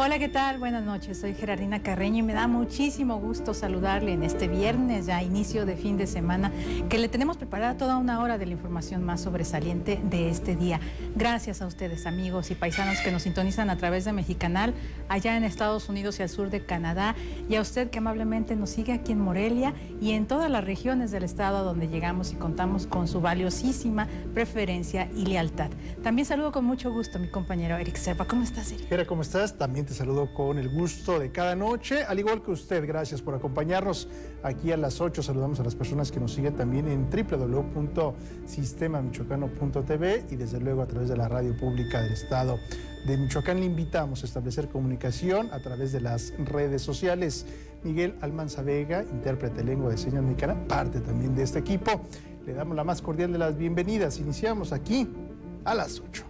Hola, ¿qué tal? Buenas noches, soy Gerardina Carreño y me da muchísimo gusto saludarle en este viernes, ya inicio de fin de semana, que le tenemos preparada toda una hora de la información más sobresaliente de este día. Gracias a ustedes, amigos y paisanos que nos sintonizan a través de Mexicanal, allá en Estados Unidos y al sur de Canadá, y a usted que amablemente nos sigue aquí en Morelia y en todas las regiones del estado a donde llegamos y contamos con su valiosísima preferencia y lealtad. También saludo con mucho gusto a mi compañero Eric Serpa. ¿Cómo estás, Eric? Gera, ¿cómo estás? También te saludo con el gusto de cada noche, al igual que usted. Gracias por acompañarnos aquí a las 8. Saludamos a las personas que nos siguen también en www.sistemamichoacano.tv y desde luego a través de la radio pública del estado de Michoacán. Le invitamos a establecer comunicación a través de las redes sociales. Miguel Almanza Vega, intérprete de lengua de señas mexicana, parte también de este equipo. Le damos la más cordial de las bienvenidas. Iniciamos aquí a las 8.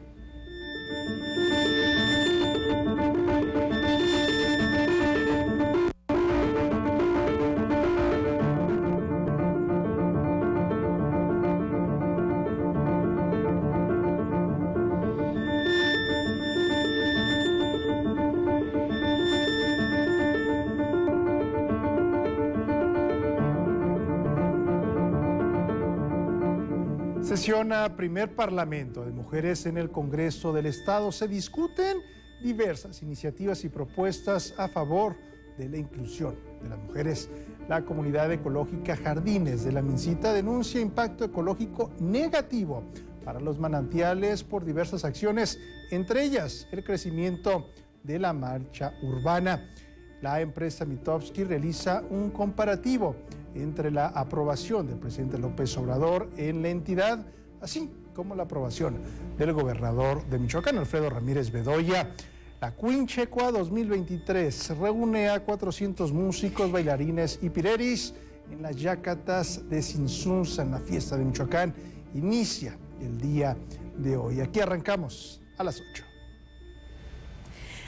Sesiona primer Parlamento de Mujeres en el Congreso del Estado. Se discuten diversas iniciativas y propuestas a favor de la inclusión de las mujeres. La comunidad ecológica Jardines de la Mincita denuncia impacto ecológico negativo para los manantiales por diversas acciones, entre ellas el crecimiento de la marcha urbana. La empresa Mitofsky realiza un comparativo entre la aprobación del presidente López Obrador en la entidad, así como la aprobación del gobernador de Michoacán, Alfredo Ramírez Bedoya. La Quinchecua 2023 reúne a 400 músicos, bailarines y pireris en las Yacatas de Sinsunza, en la fiesta de Michoacán. Inicia el día de hoy. Aquí arrancamos a las 8.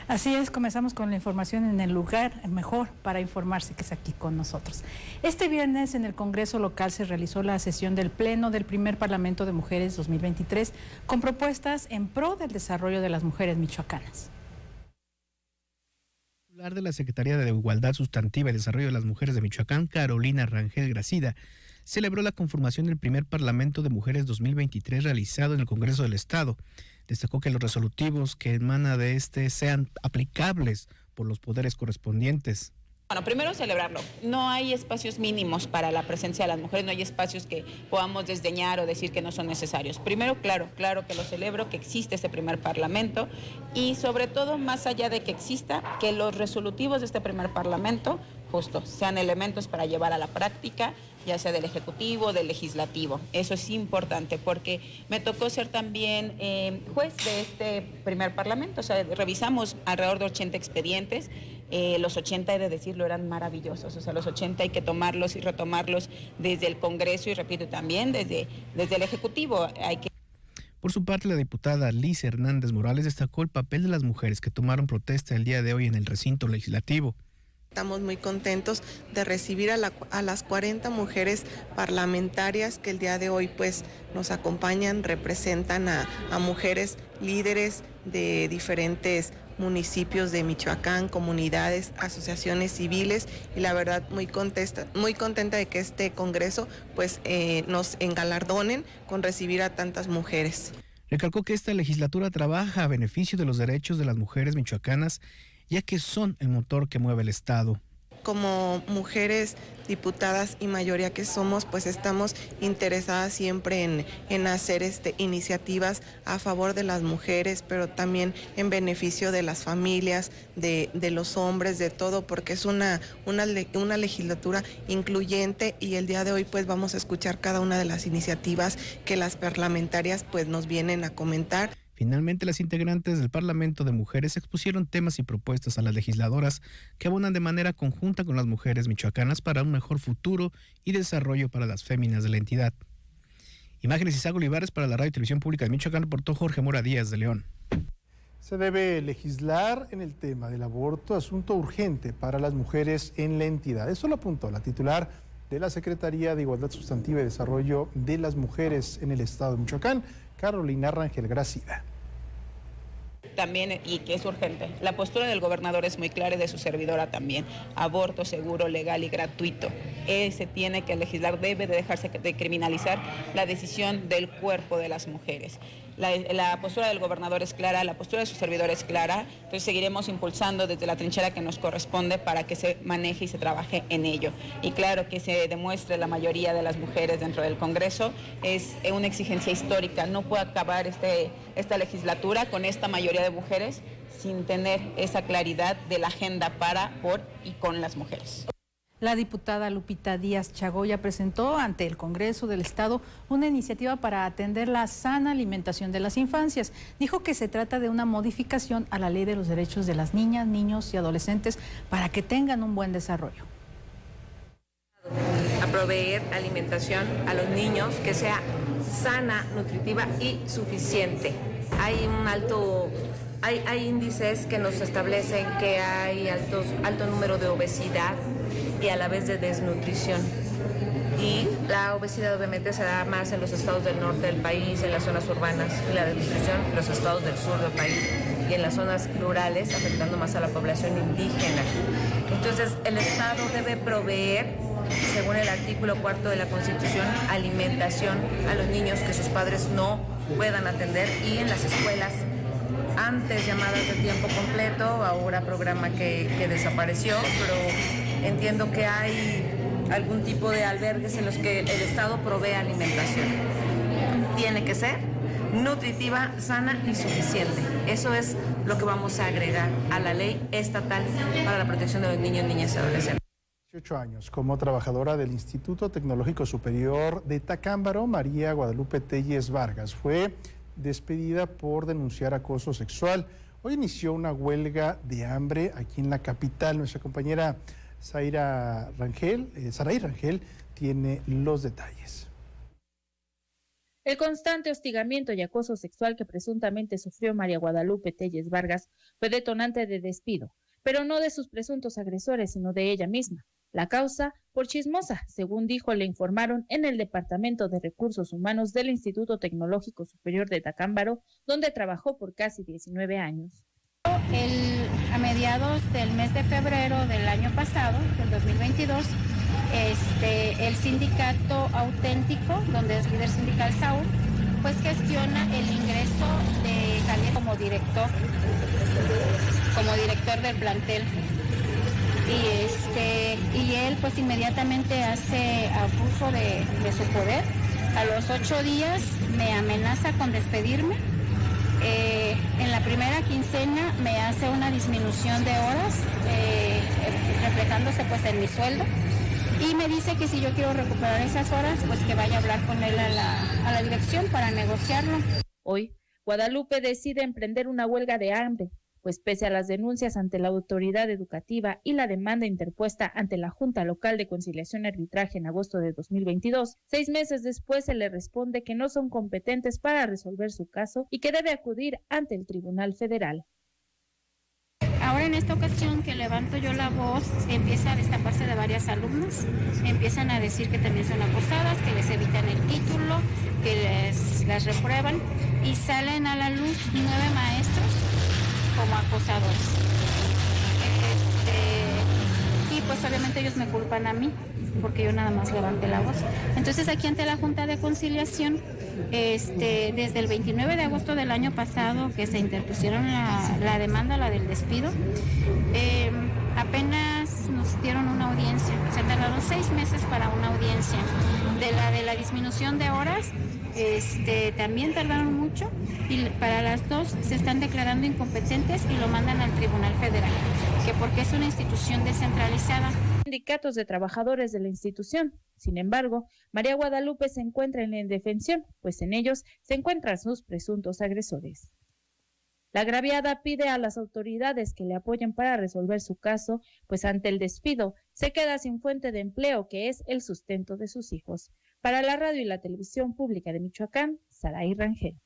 Así es, comenzamos con la información en el lugar mejor para informarse, que es aquí con nosotros. Este viernes en el Congreso local se realizó la sesión del Pleno del primer Parlamento de Mujeres 2023 con propuestas en pro del desarrollo de las mujeres michoacanas. La titular de la Secretaría de Igualdad Sustantiva y Desarrollo de las Mujeres de Michoacán, Carolina Rangel Gracida, celebró la conformación del primer Parlamento de Mujeres 2023 realizado en el Congreso del Estado. Destacó que los resolutivos que emana de este sean aplicables por los poderes correspondientes. Bueno, primero celebrarlo. No hay espacios mínimos para la presencia de las mujeres, no hay espacios que podamos desdeñar o decir que no son necesarios. Primero, claro que lo celebro, que existe este primer parlamento y sobre todo, más allá de que exista, que los resolutivos de este primer parlamento justo sean elementos para llevar a la práctica, ya sea del Ejecutivo, del Legislativo. Eso es importante porque me tocó ser también juez de este primer parlamento, o sea, revisamos alrededor de 80 expedientes, los 80, he de decirlo, eran maravillosos, o sea, los 80 hay que tomarlos y retomarlos desde el Congreso y repito también desde el Ejecutivo. Por su parte, la diputada Liz Hernández Morales destacó el papel de las mujeres que tomaron protesta el día de hoy en el recinto legislativo. Estamos muy contentos de recibir a las 40 mujeres parlamentarias que el día de hoy pues nos acompañan, representan a mujeres líderes de diferentes municipios de Michoacán, comunidades, asociaciones civiles y la verdad muy contenta de que este congreso pues nos engalardonen con recibir a tantas mujeres. Recalcó que esta legislatura trabaja a beneficio de los derechos de las mujeres michoacanas, ya que son el motor que mueve el Estado. Como mujeres diputadas y mayoría que somos, pues estamos interesadas siempre en hacer iniciativas a favor de las mujeres, pero también en beneficio de las familias, de los hombres, de todo, porque es una legislatura incluyente y el día de hoy pues vamos a escuchar cada una de las iniciativas que las parlamentarias pues nos vienen a comentar. Finalmente, las integrantes del Parlamento de Mujeres expusieron temas y propuestas a las legisladoras que abonan de manera conjunta con las mujeres michoacanas para un mejor futuro y desarrollo para las féminas de la entidad. Imágenes Isaac Olivares para la Radio y Televisión Pública de Michoacán, reportó Jorge Mora Díaz de León. Se debe legislar en el tema del aborto, asunto urgente para las mujeres en la entidad. Eso lo apuntó la titular de la Secretaría de Igualdad Sustantiva y Desarrollo de las Mujeres en el Estado de Michoacán, Carolina Rangel Gracida. también, y que es urgente, la postura del gobernador es muy clara y de su servidora también. Aborto seguro, legal y gratuito. Se tiene que legislar, debe de dejarse de criminalizar la decisión del cuerpo de las mujeres. La postura del gobernador es clara, la postura de su servidor es clara, entonces seguiremos impulsando desde la trinchera que nos corresponde para que se maneje y se trabaje en ello. Y claro, que se demuestre la mayoría de las mujeres dentro del Congreso es una exigencia histórica. No puede acabar esta legislatura con esta mayoría de mujeres sin tener esa claridad de la agenda para, por y con las mujeres. La diputada Lupita Díaz Chagoya presentó ante el Congreso del Estado una iniciativa para atender la sana alimentación de las infancias. Dijo que se trata de una modificación a la Ley de los Derechos de las Niñas, Niños y Adolescentes para que tengan un buen desarrollo. A proveer alimentación a los niños que sea sana, nutritiva y suficiente. Hay índices que nos establecen que hay alto número de obesidad y a la vez de desnutrición. Y la obesidad obviamente se da más en los estados del norte del país, en las zonas urbanas, y la desnutrición en los estados del sur del país y en las zonas rurales, afectando más a la población indígena. Entonces, el Estado debe proveer, según el artículo 4 de la Constitución, alimentación a los niños que sus padres no puedan atender, y en las escuelas, antes llamadas de tiempo completo, ahora programa que desapareció, pero entiendo que hay algún tipo de albergues en los que el Estado provee alimentación. Tiene que ser nutritiva, sana y suficiente. Eso es lo que vamos a agregar a la ley estatal para la protección de los niños, niñas y adolescentes. 18 años como trabajadora del Instituto Tecnológico Superior de Tacámbaro, María Guadalupe Telles Vargas fue despedida por denunciar acoso sexual. Hoy inició una huelga de hambre aquí en la capital. Nuestra compañera Saray Rangel tiene los detalles. El constante hostigamiento y acoso sexual que presuntamente sufrió María Guadalupe Telles Vargas fue detonante de despido, pero no de sus presuntos agresores, sino de ella misma. La causa, por chismosa, según dijo, le informaron en el Departamento de Recursos Humanos del Instituto Tecnológico Superior de Tacámbaro, donde trabajó por casi 19 años. A mediados del mes de febrero del año pasado, del 2022, el sindicato Auténtico, donde es líder sindical Saúl, pues gestiona el ingreso de Javier como director del plantel. Y él pues inmediatamente hace abuso de su poder. A los 8 días me amenaza con despedirme. En la primera quincena me hace una disminución de horas, reflejándose pues en mi sueldo, y me dice que si yo quiero recuperar esas horas, pues que vaya a hablar con él a la dirección para negociarlo. Hoy, Guadalupe decide emprender una huelga de hambre, pues pese a las denuncias ante la autoridad educativa y la demanda interpuesta ante la Junta Local de Conciliación y Arbitraje en agosto de 2022, 6 meses después se le responde que no son competentes para resolver su caso y que debe acudir ante el Tribunal Federal. Ahora en esta ocasión que levanto yo la voz, empieza a destaparse de varias alumnas, empiezan a decir que también son acosadas, que les evitan el título, que las reprueban, y salen a la luz 9 maestros como acosadores. Y pues obviamente ellos me culpan a mí, porque yo nada más levanté la voz. Entonces aquí ante la Junta de Conciliación, desde el 29 de agosto del año pasado que se interpusieron la demanda, la del despido, apenas nos dieron una audiencia. Se tardaron 6 meses para una audiencia. De la disminución de horas, también tardaron mucho, y para las dos se están declarando incompetentes y lo mandan al Tribunal Federal, que porque es una institución descentralizada. Sindicatos de trabajadores de la institución. Sin embargo, María Guadalupe se encuentra en la indefensión, pues en ellos se encuentran sus presuntos agresores. La agraviada pide a las autoridades que le apoyen para resolver su caso, pues ante el despido se queda sin fuente de empleo, que es el sustento de sus hijos. Para la radio y la televisión pública de Michoacán, Saray Rangel.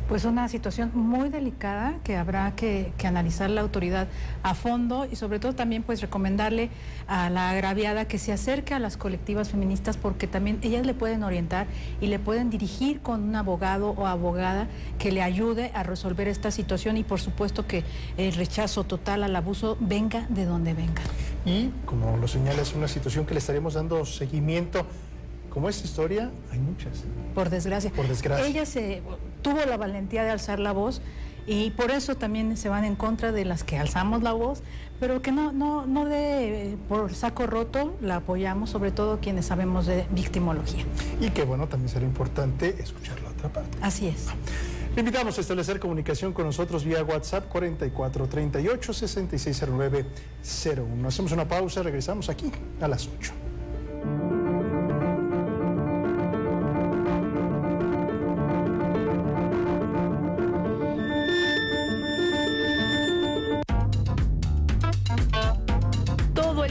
Pues una situación muy delicada que habrá que analizar la autoridad a fondo y sobre todo también pues recomendarle a la agraviada que se acerque a las colectivas feministas porque también ellas le pueden orientar y le pueden dirigir con un abogado o abogada que le ayude a resolver esta situación y por supuesto que el rechazo total al abuso venga de donde venga. Y como lo señala, es una situación que le estaremos dando seguimiento. Como esta historia, hay muchas. Por desgracia. Por desgracia. Ella tuvo la valentía de alzar la voz y por eso también se van en contra de las que alzamos la voz, pero que no de por saco roto la apoyamos, sobre todo quienes sabemos de victimología. Y que bueno, también será importante escuchar la otra parte. Así es. Le invitamos a establecer comunicación con nosotros vía WhatsApp 4438-660901. Hacemos una pausa, regresamos aquí a las 8.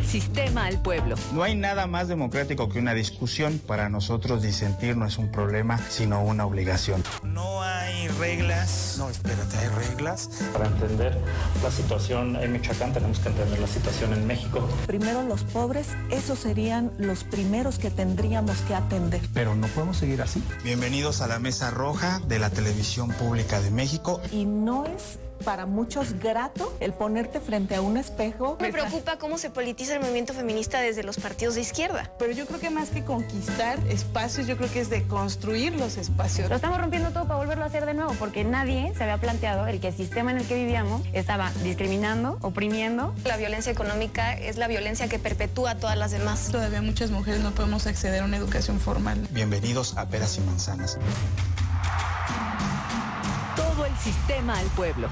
Sistema al pueblo. No hay nada más democrático que una discusión. Para nosotros disentir no es un problema, sino una obligación. No hay reglas. No, espérate, ¿hay reglas? Para entender la situación en Michoacán tenemos que entender la situación en México. Primero los pobres, esos serían los primeros que tendríamos que atender. Pero no podemos seguir así. Bienvenidos a la Mesa Roja de la Televisión Pública de México. Y no es para muchos grato el ponerte frente a un espejo. Me preocupa cómo se politiza el movimiento feminista desde los partidos de izquierda. Pero yo creo que más que conquistar espacios, yo creo que es de construir los espacios. Lo estamos rompiendo todo para volverlo a hacer de nuevo, porque nadie se había planteado el que el sistema en el que vivíamos estaba discriminando, oprimiendo. La violencia económica es la violencia que perpetúa a todas las demás. Todavía muchas mujeres no podemos acceder a una educación formal. Bienvenidos a Peras y Manzanas. Todo el sistema al pueblo.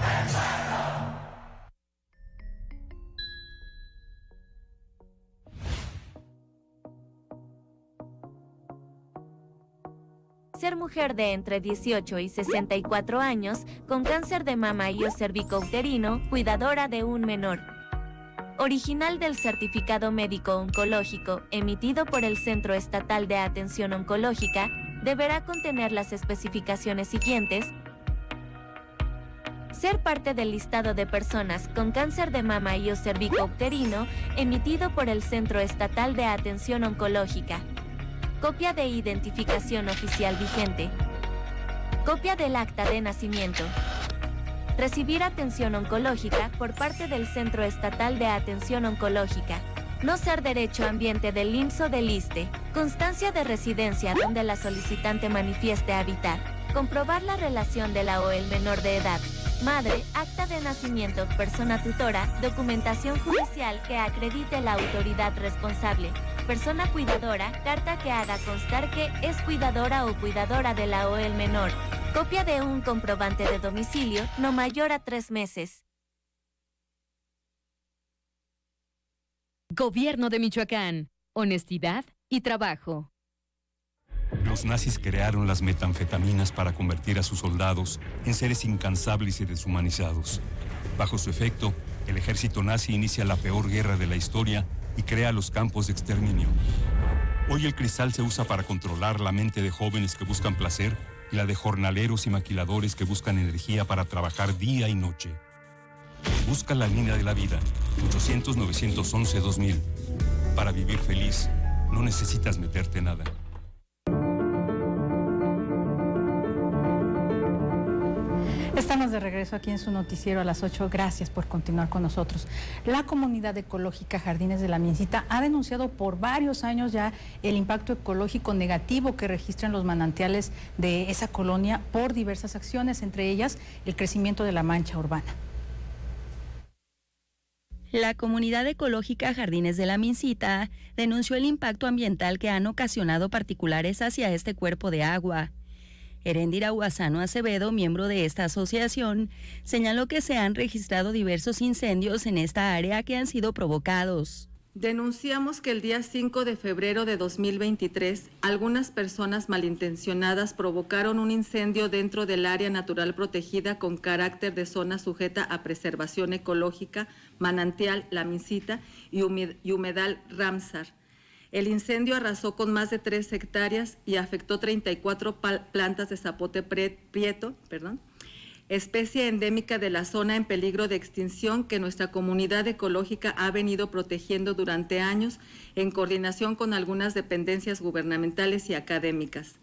Ser mujer de entre 18 y 64 años, con cáncer de mama y o cervicouterino, cuidadora de un menor. Original del certificado médico oncológico emitido por el Centro Estatal de Atención Oncológica, deberá contener las especificaciones siguientes. Ser parte del listado de personas con cáncer de mama y o cervicouterino emitido por el Centro Estatal de Atención Oncológica. Copia de identificación oficial vigente. Copia del acta de nacimiento. Recibir atención oncológica por parte del Centro Estatal de Atención Oncológica. No ser derecho ambiente del IMSS o del ISSSTE. Constancia de residencia donde la solicitante manifieste habitar. Comprobar la relación de la o el menor de edad. Madre, acta de nacimiento, persona tutora, documentación judicial que acredite la autoridad responsable. Persona cuidadora, carta que haga constar que es cuidadora o cuidadora de la o el menor. Copia de un comprobante de domicilio no mayor a 3 meses. Gobierno de Michoacán. Honestidad y trabajo. Los nazis crearon las metanfetaminas para convertir a sus soldados en seres incansables y deshumanizados. Bajo su efecto, el ejército nazi inicia la peor guerra de la historia y crea los campos de exterminio. Hoy el cristal se usa para controlar la mente de jóvenes que buscan placer y la de jornaleros y maquiladores que buscan energía para trabajar día y noche. Busca la línea de la vida, 800-911-2000. Para vivir feliz, no necesitas meterte nada. Estamos de regreso aquí en su noticiero a las 8. Gracias por continuar con nosotros. La comunidad ecológica Jardines de la Miencita ha denunciado por varios años ya el impacto ecológico negativo que registran los manantiales de esa colonia por diversas acciones, entre ellas el crecimiento de la mancha urbana. La comunidad ecológica Jardines de la Miencita denunció el impacto ambiental que han ocasionado particulares hacia este cuerpo de agua. Heréndira Huazano Acevedo, miembro de esta asociación, señaló que se han registrado diversos incendios en esta área que han sido provocados. Denunciamos que el día 5 de febrero de 2023, algunas personas malintencionadas provocaron un incendio dentro del área natural protegida con carácter de zona sujeta a preservación ecológica, manantial La Miencita y humedal Ramsar. El incendio arrasó con más de 3 hectáreas y afectó 34 plantas de zapote prieto, especie endémica de la zona en peligro de extinción que nuestra comunidad ecológica ha venido protegiendo durante años en coordinación con algunas dependencias gubernamentales y académicas.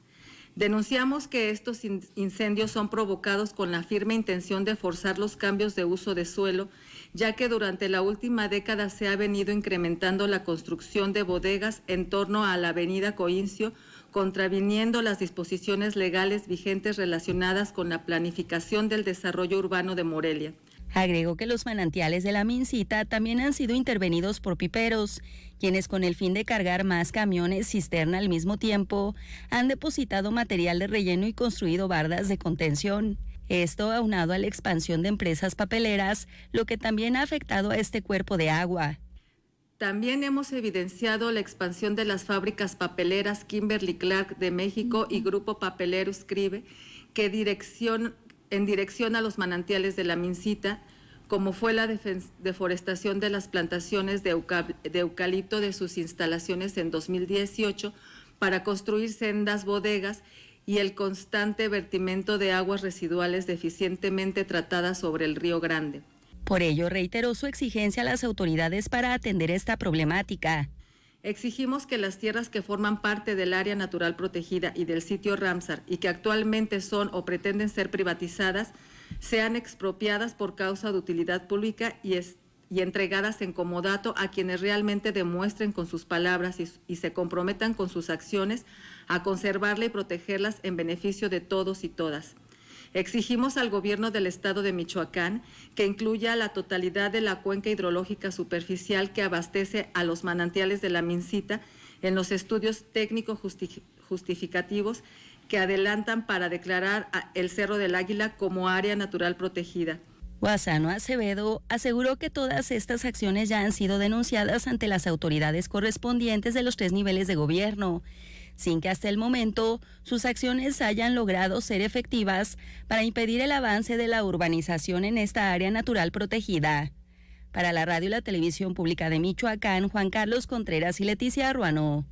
Denunciamos que estos incendios son provocados con la firme intención de forzar los cambios de uso de suelo, ya que durante la última década se ha venido incrementando la construcción de bodegas en torno a la avenida Coincio, contraviniendo las disposiciones legales vigentes relacionadas con la planificación del desarrollo urbano de Morelia. Agregó que los manantiales de la Mincita también han sido intervenidos por piperos, quienes con el fin de cargar más camiones cisterna al mismo tiempo, han depositado material de relleno y construido bardas de contención. Esto aunado a la expansión de empresas papeleras, lo que también ha afectado a este cuerpo de agua. También hemos evidenciado la expansión de las fábricas papeleras Kimberly-Clark de México y Grupo Papelero Scribe, que en dirección a los manantiales de la Mincita, como fue la deforestación de las plantaciones de eucalipto de sus instalaciones en 2018 para construir sendas bodegas y el constante vertimento de aguas residuales deficientemente tratadas sobre el Río Grande. Por ello, reiteró su exigencia a las autoridades para atender esta problemática. Exigimos que las tierras que forman parte del área natural protegida y del sitio Ramsar y que actualmente son o pretenden ser privatizadas sean expropiadas por causa de utilidad pública y entregadas en comodato a quienes realmente demuestren con sus palabras y se comprometan con sus acciones a conservarla y protegerlas en beneficio de todos y todas. Exigimos al gobierno del estado de Michoacán que incluya la totalidad de la cuenca hidrológica superficial que abastece a los manantiales de la Mincita en los estudios técnicos justificativos que adelantan para declarar el Cerro del Águila como área natural protegida. Guasano Acevedo aseguró que todas estas acciones ya han sido denunciadas ante las autoridades correspondientes de los 3 niveles de gobierno, sin que hasta el momento sus acciones hayan logrado ser efectivas para impedir el avance de la urbanización en esta área natural protegida. Para la radio y la televisión pública de Michoacán, Juan Carlos Contreras y Leticia Ruano.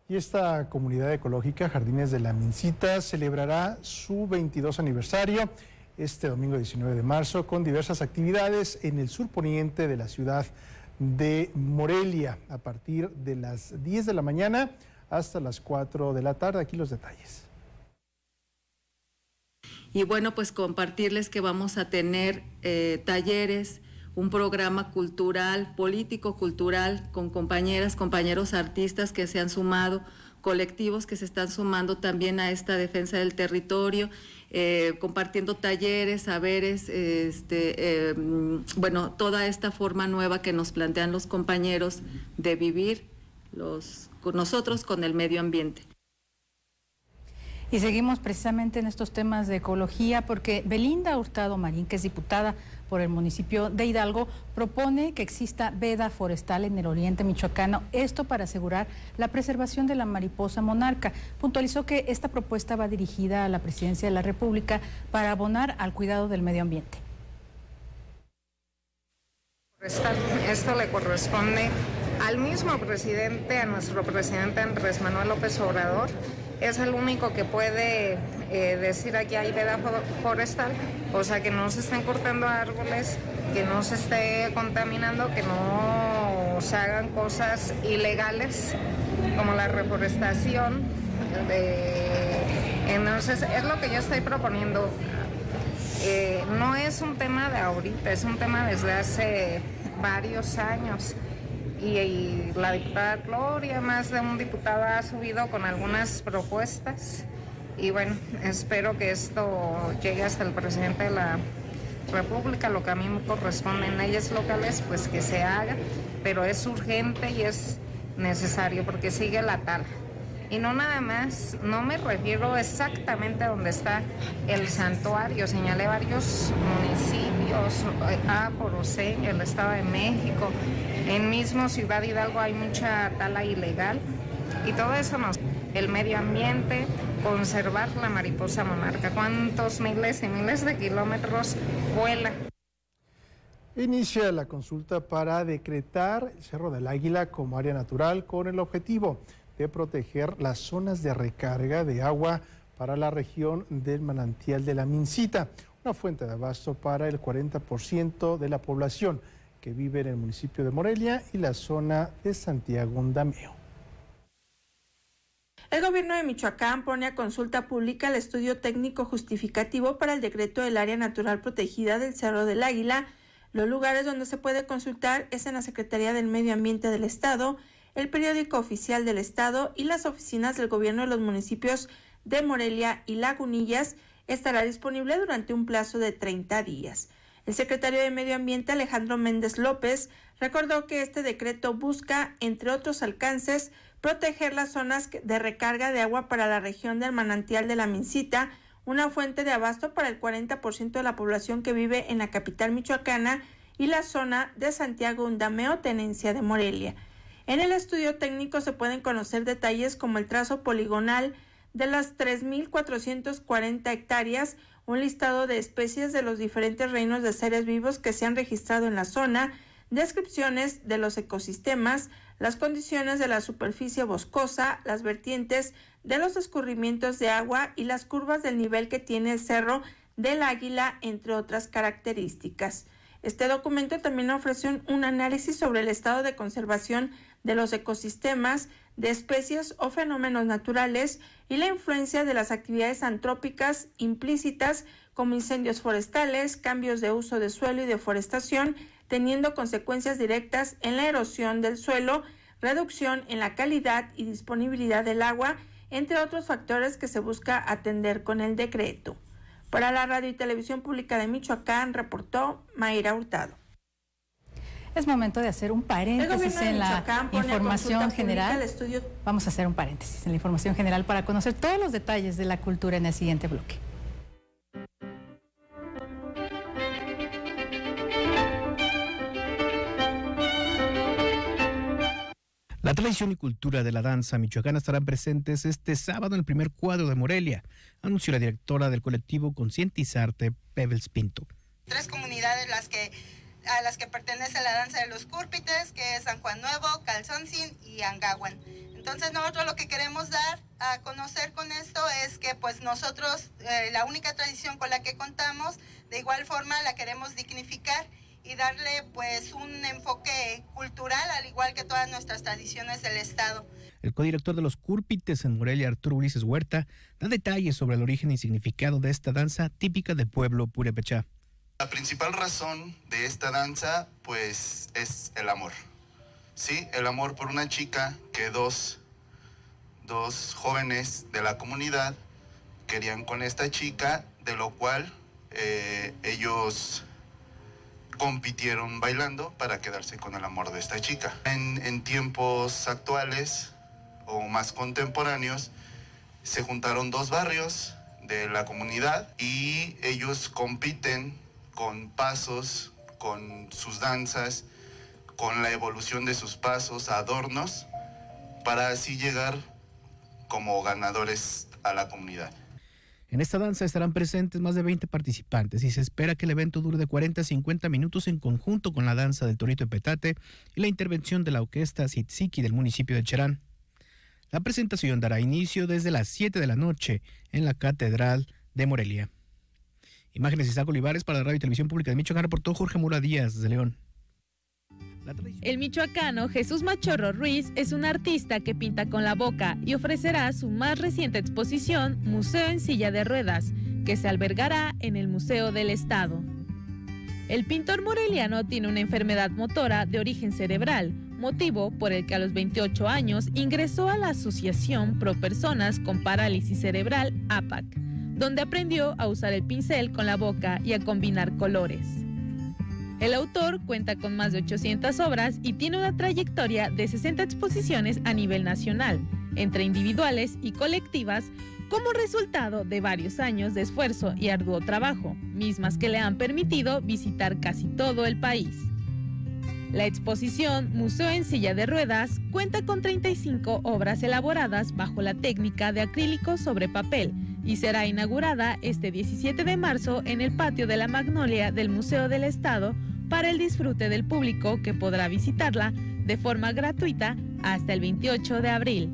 Y esta comunidad ecológica, Jardines de la Mincita, celebrará su 22 aniversario este domingo 19 de marzo con diversas actividades en el surponiente de la ciudad de Morelia a partir de las 10 de la mañana hasta las 4 de la tarde. Aquí los detalles. Y bueno, pues compartirles que vamos a tener talleres, un programa cultural, político-cultural, con compañeras, compañeros artistas que se han sumado, colectivos que se están sumando también a esta defensa del territorio, compartiendo talleres, saberes, bueno, toda esta forma nueva que nos plantean los compañeros de vivir con nosotros, con el medio ambiente. Y seguimos precisamente en estos temas de ecología porque Belinda Hurtado Marín, que es diputada por el municipio de Hidalgo, propone que exista veda forestal en el oriente michoacano, esto para asegurar la preservación de la mariposa monarca. Puntualizó que esta propuesta va dirigida a la Presidencia de la República para abonar al cuidado del medio ambiente. Esto le corresponde al mismo presidente, a nuestro presidente Andrés Manuel López Obrador. Es el único que puede decir aquí hay veda forestal, o sea, que no se estén cortando árboles, que no se esté contaminando, que no se hagan cosas ilegales como la reforestación. Entonces, es lo que yo estoy proponiendo. No es un tema de ahorita, es un tema desde hace varios años. Y la diputada Gloria, más de un diputado ha subido con algunas propuestas. Y bueno, espero que esto llegue hasta el presidente de la República. Lo que a mí me corresponde en leyes locales, pues que se haga. Pero es urgente y es necesario porque sigue la tala. Y no nada más, no me refiero exactamente a donde está el santuario. Señalé varios municipios, Poroseño, el Estado de México, en mismo Ciudad Hidalgo hay mucha tala ilegal. Y todo eso el medio ambiente, conservar la mariposa monarca. ¿Cuántos miles y miles de kilómetros vuela? Inicia la consulta para decretar el Cerro del Águila como área natural con el objetivo de proteger las zonas de recarga de agua para la región del manantial de la Mincita. una fuente de abasto para el 40% de la población que vive en el municipio de Morelia y la zona de Santiago Undameo. El gobierno de Michoacán pone a consulta pública el estudio técnico justificativo para el decreto del área natural protegida del Cerro del Águila. Los lugares donde se puede consultar es en la Secretaría del Medio Ambiente del Estado, el periódico oficial del Estado y las oficinas del gobierno de los municipios de Morelia y Lagunillas. Estará disponible durante un plazo de 30 días. El secretario de Medio Ambiente, Alejandro Méndez López, recordó que este decreto busca, entre otros alcances, proteger las zonas de recarga de agua para la región del manantial de la Mincita, una fuente de abasto para el 40% de la población que vive en la capital michoacana, y la zona de Santiago Undameo, tenencia de Morelia. En el estudio técnico se pueden conocer detalles como el trazo poligonal de las 3.440 hectáreas, un listado de especies de los diferentes reinos de seres vivos que se han registrado en la zona, descripciones de los ecosistemas, las condiciones de la superficie boscosa, las vertientes de los escurrimientos de agua y las curvas del nivel que tiene el Cerro del Águila, entre otras características. Este documento también ofrece un análisis sobre el estado de conservación de los ecosistemas, de especies o fenómenos naturales y la influencia de las actividades antrópicas implícitas como incendios forestales, cambios de uso de suelo y deforestación, teniendo consecuencias directas en la erosión del suelo, reducción en la calidad y disponibilidad del agua, entre otros factores que se busca atender con el decreto. Para la Radio y Televisión Pública de Michoacán, reportó Mayra Hurtado. Es momento de hacer un paréntesis en la información general. Vamos a hacer un paréntesis en la información general para conocer todos los detalles de la cultura en el siguiente bloque. La tradición y cultura de la danza michoacana estarán presentes este sábado en el primer cuadro de Morelia, anunció la directora del colectivo Concientizarte, Pebbles Pinto. 3 comunidades a las que pertenece la danza de los Cúrpites, que es San Juan Nuevo, Calzoncin y Angahuan. Entonces nosotros lo que queremos dar a conocer con esto es que pues nosotros, la única tradición con la que contamos, de igual forma la queremos dignificar y darle pues un enfoque cultural, al igual que todas nuestras tradiciones del Estado. El codirector de los Cúrpites en Morelia, Arturo Ulises Huerta, da detalles sobre el origen y significado de esta danza típica del pueblo purépechá. La principal razón de esta danza pues es el amor, ¿sí? El amor por una chica que dos jóvenes de la comunidad querían con esta chica, de lo cual ellos compitieron bailando para quedarse con el amor de esta chica. En tiempos actuales o más contemporáneos se juntaron 2 barrios de la comunidad y ellos compiten con pasos, con sus danzas, con la evolución de sus pasos, adornos, para así llegar como ganadores a la comunidad. En esta danza estarán presentes más de 20 participantes y se espera que el evento dure de 40 a 50 minutos en conjunto con la danza del Torito de Petate y la intervención de la orquesta Tzitziki del municipio de Cherán. La presentación dará inicio desde las 7 de la noche en la Catedral de Morelia. Imágenes de Isaac Olivares para la Radio y Televisión Pública de Michoacán, reportó Jorge Mura Díaz de León. El michoacano Jesús Machorro Ruiz es un artista que pinta con la boca y ofrecerá su más reciente exposición, Museo en Silla de Ruedas, que se albergará en el Museo del Estado. El pintor moreliano tiene una enfermedad motora de origen cerebral, motivo por el que a los 28 años ingresó a la Asociación Pro Personas con Parálisis Cerebral, APAC, donde aprendió a usar el pincel con la boca y a combinar colores. El autor cuenta con más de 800 obras y tiene una trayectoria de 60 exposiciones a nivel nacional, entre individuales y colectivas, como resultado de varios años de esfuerzo y arduo trabajo, mismas que le han permitido visitar casi todo el país. La exposición Museo en Silla de Ruedas cuenta con 35 obras elaboradas bajo la técnica de acrílico sobre papel y será inaugurada este 17 de marzo en el patio de la Magnolia del Museo del Estado para el disfrute del público que podrá visitarla de forma gratuita hasta el 28 de abril.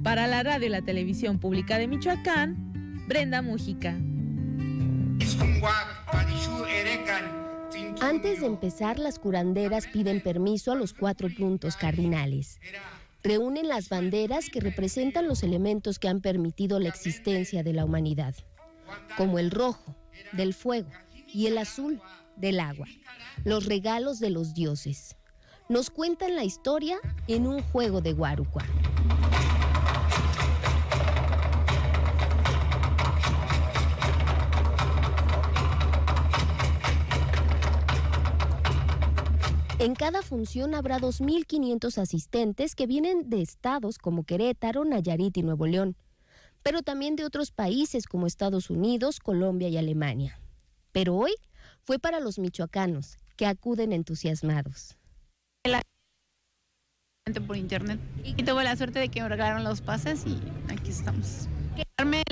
Para la Radio y la Televisión Pública de Michoacán, Brenda Mújica. Antes de empezar, las curanderas piden permiso a los 4 puntos cardinales. Reúnen las banderas que representan los elementos que han permitido la existencia de la humanidad, como el rojo, del fuego, y el azul, del agua, los regalos de los dioses. Nos cuentan la historia en un juego de guarucua. En cada función habrá 2.500 asistentes que vienen de estados como Querétaro, Nayarit y Nuevo León, pero también de otros países como Estados Unidos, Colombia y Alemania. Pero hoy fue para los michoacanos, que acuden entusiasmados. Por internet y tuve la suerte de que me regalaron los pases y aquí estamos. Quedarme.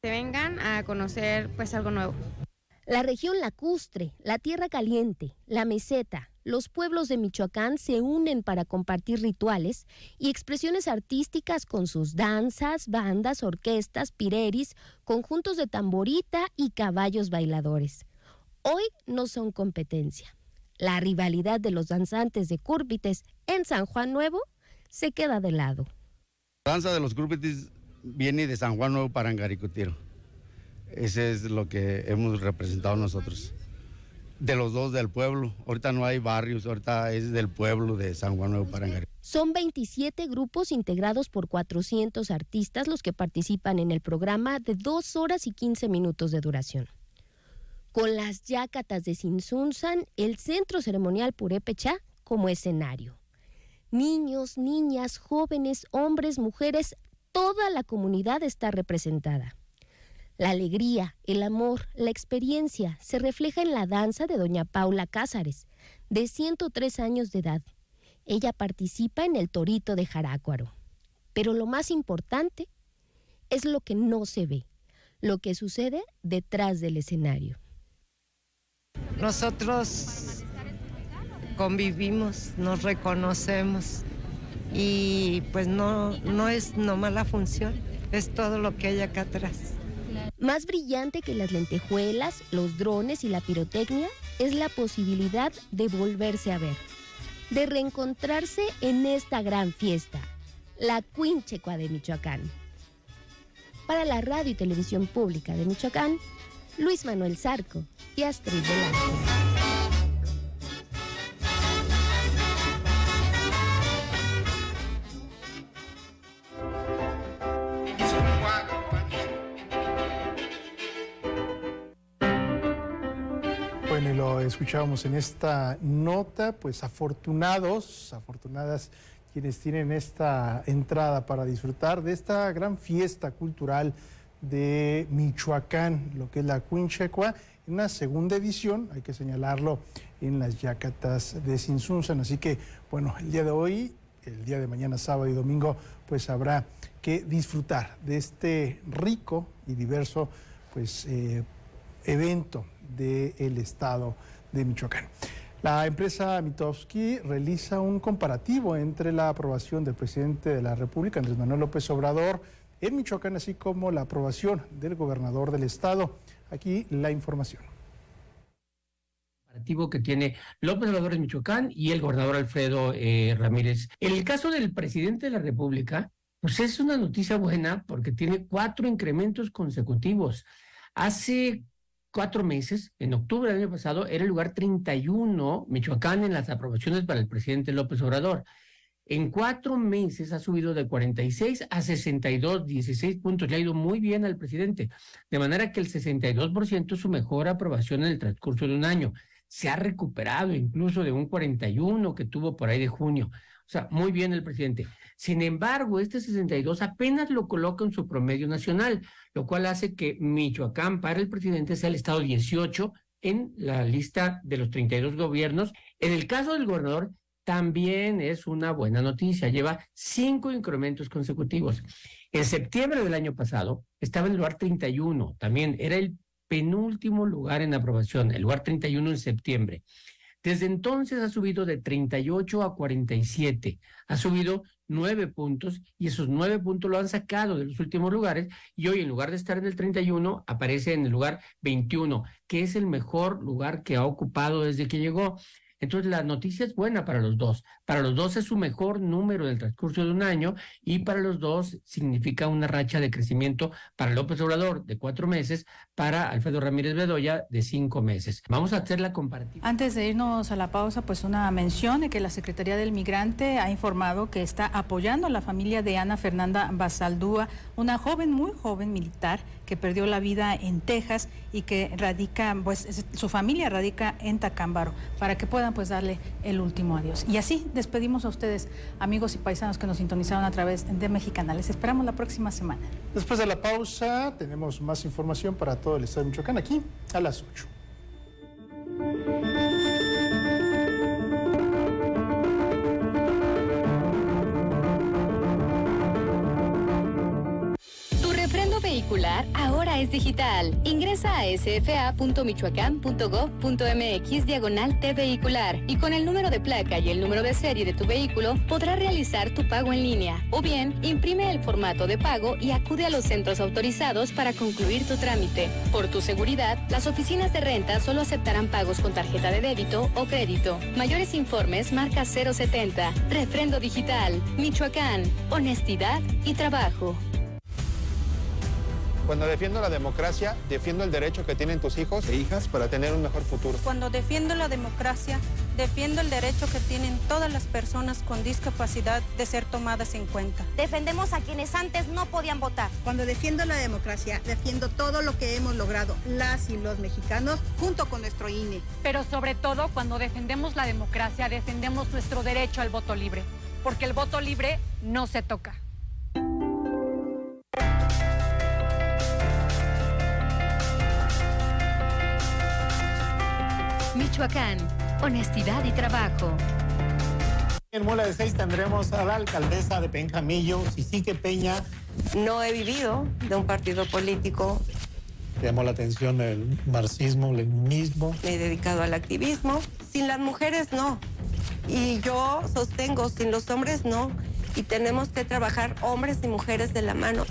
Que vengan a conocer pues algo nuevo. La región lacustre, la tierra caliente, la meseta, los pueblos de Michoacán se unen para compartir rituales y expresiones artísticas con sus danzas, bandas, orquestas, pireris, conjuntos de tamborita y caballos bailadores. Hoy no son competencia. La rivalidad de los danzantes de Cúrpites en San Juan Nuevo se queda de lado. La danza de los Cúrpites viene de San Juan Nuevo para Angaricutiro. Ese es lo que hemos representado nosotros. De los dos del pueblo. Ahorita no hay barrios, ahorita es del pueblo de San Juan Nuevo para Angaricutiro. Son 27 grupos integrados por 400 artistas los que participan en el programa de 2 horas y 15 minutos de duración. Con las yácatas de Sinsunzan, el centro ceremonial Purépecha como escenario. Niños, niñas, jóvenes, hombres, mujeres, toda la comunidad está representada. La alegría, el amor, la experiencia se refleja en la danza de doña Paula Cázares, de 103 años de edad. Ella participa en el torito de Jarácuaro. Pero lo más importante es lo que no se ve, lo que sucede detrás del escenario. Nosotros convivimos, nos reconocemos y pues no es nomás la función, es todo lo que hay acá atrás. Más brillante que las lentejuelas, los drones y la pirotecnia es la posibilidad de volverse a ver, de reencontrarse en esta gran fiesta, la Cuínchecua de Michoacán. Para la radio y televisión pública de Michoacán, Luis Manuel Zarco y Astrid Velasco. Bueno, y lo escuchábamos en esta nota, pues afortunadas quienes tienen esta entrada para disfrutar de esta gran fiesta cultural de Michoacán, lo que es la Cuínchecua, en una segunda edición, hay que señalarlo, en las yácatas de Sinsunzan. Así que, bueno, el día de hoy, el día de mañana, sábado y domingo, pues habrá que disfrutar de este rico y diverso, pues, evento del estado de Michoacán. La empresa Mitofsky realiza un comparativo entre la aprobación del presidente de la República, Andrés Manuel López Obrador, en Michoacán, así como la aprobación del gobernador del estado. Aquí la información. Comparativo que tiene López Obrador en Michoacán y el gobernador Alfredo Ramírez. En el caso del presidente de la República, pues es una noticia buena porque tiene 4 incrementos consecutivos. Hace 4 meses, en octubre del año pasado, era el lugar 31 Michoacán en las aprobaciones para el presidente López Obrador. En 4 meses ha subido de 46 a 62, 16 puntos. Le ha ido muy bien al presidente, de manera que el 62% es su mejor aprobación en el transcurso de un año. Se ha recuperado incluso de un 41 que tuvo por ahí de junio. O sea, muy bien el presidente. Sin embargo, este 62 apenas lo coloca en su promedio nacional, lo cual hace que Michoacán para el presidente sea el estado 18 en la lista de los 32 gobiernos. En el caso del gobernador, también es una buena noticia, lleva 5 incrementos consecutivos. En septiembre del año pasado estaba en el lugar 31, también era el penúltimo lugar en aprobación, el lugar 31 en septiembre. Desde entonces ha subido de 38 a 47, ha subido 9 puntos y esos 9 puntos lo han sacado de los últimos lugares y hoy en lugar de estar en el 31 aparece en el lugar 21, que es el mejor lugar que ha ocupado desde que llegó. Entonces la noticia es buena para los dos. Para los dos es su mejor número del transcurso de un año y para los dos significa una racha de crecimiento para López Obrador de 4 meses, para Alfredo Ramírez Bedoya de 5 meses. Vamos a hacer la comparativa. Antes de irnos a la pausa, pues una mención de que la Secretaría del Migrante ha informado que está apoyando a la familia de Ana Fernanda Basaldúa, una joven, muy joven militar que perdió la vida en Texas y que radica, pues su familia radica en Tacámbaro, para que puedan pues darle el último adiós. Y así despedimos a ustedes, amigos y paisanos que nos sintonizaron a través de Mexicana. Les esperamos la próxima semana. Después de la pausa tenemos más información para todo el estado de Michoacán aquí a las 8. Vehicular ahora es digital. Ingresa a sfa.michoacán.gov.mx/T-Vehicular y con el número de placa y el número de serie de tu vehículo podrás realizar tu pago en línea o bien imprime el formato de pago y acude a los centros autorizados para concluir tu trámite. Por tu seguridad, las oficinas de renta solo aceptarán pagos con tarjeta de débito o crédito. Mayores informes marca 070. Refrendo Digital. Michoacán. Honestidad y trabajo. Cuando defiendo la democracia, defiendo el derecho que tienen tus hijos e hijas para tener un mejor futuro. Cuando defiendo la democracia, defiendo el derecho que tienen todas las personas con discapacidad de ser tomadas en cuenta. Defendemos a quienes antes no podían votar. Cuando defiendo la democracia, defiendo todo lo que hemos logrado las y los mexicanos junto con nuestro INE. Pero sobre todo, cuando defendemos la democracia, defendemos nuestro derecho al voto libre, porque el voto libre no se toca. Michoacán, honestidad y trabajo. En Mula de 6 tendremos a la alcaldesa de Penjamillo, Sisique Peña. No he vivido de un partido político. Llamó la atención el marxismo, leninismo. Me he dedicado al activismo. Sin las mujeres no. Y yo sostengo, sin los hombres no. Y tenemos que trabajar hombres y mujeres de la mano.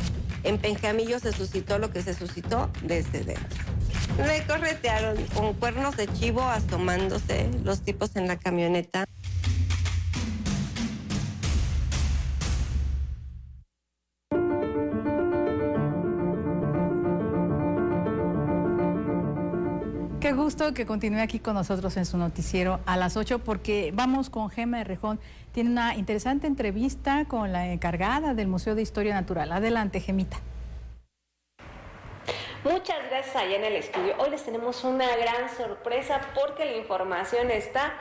En Penjamillo se suscitó lo que se suscitó desde dentro. Me corretearon con cuernos de chivo asomándose los tipos en la camioneta. Qué gusto que continúe aquí con nosotros en su noticiero a las 8 porque vamos con Gema Herrejón. Tiene una interesante entrevista con la encargada del Museo de Historia Natural. Adelante, Gemita. Muchas gracias allá en el estudio. Hoy les tenemos una gran sorpresa porque la información está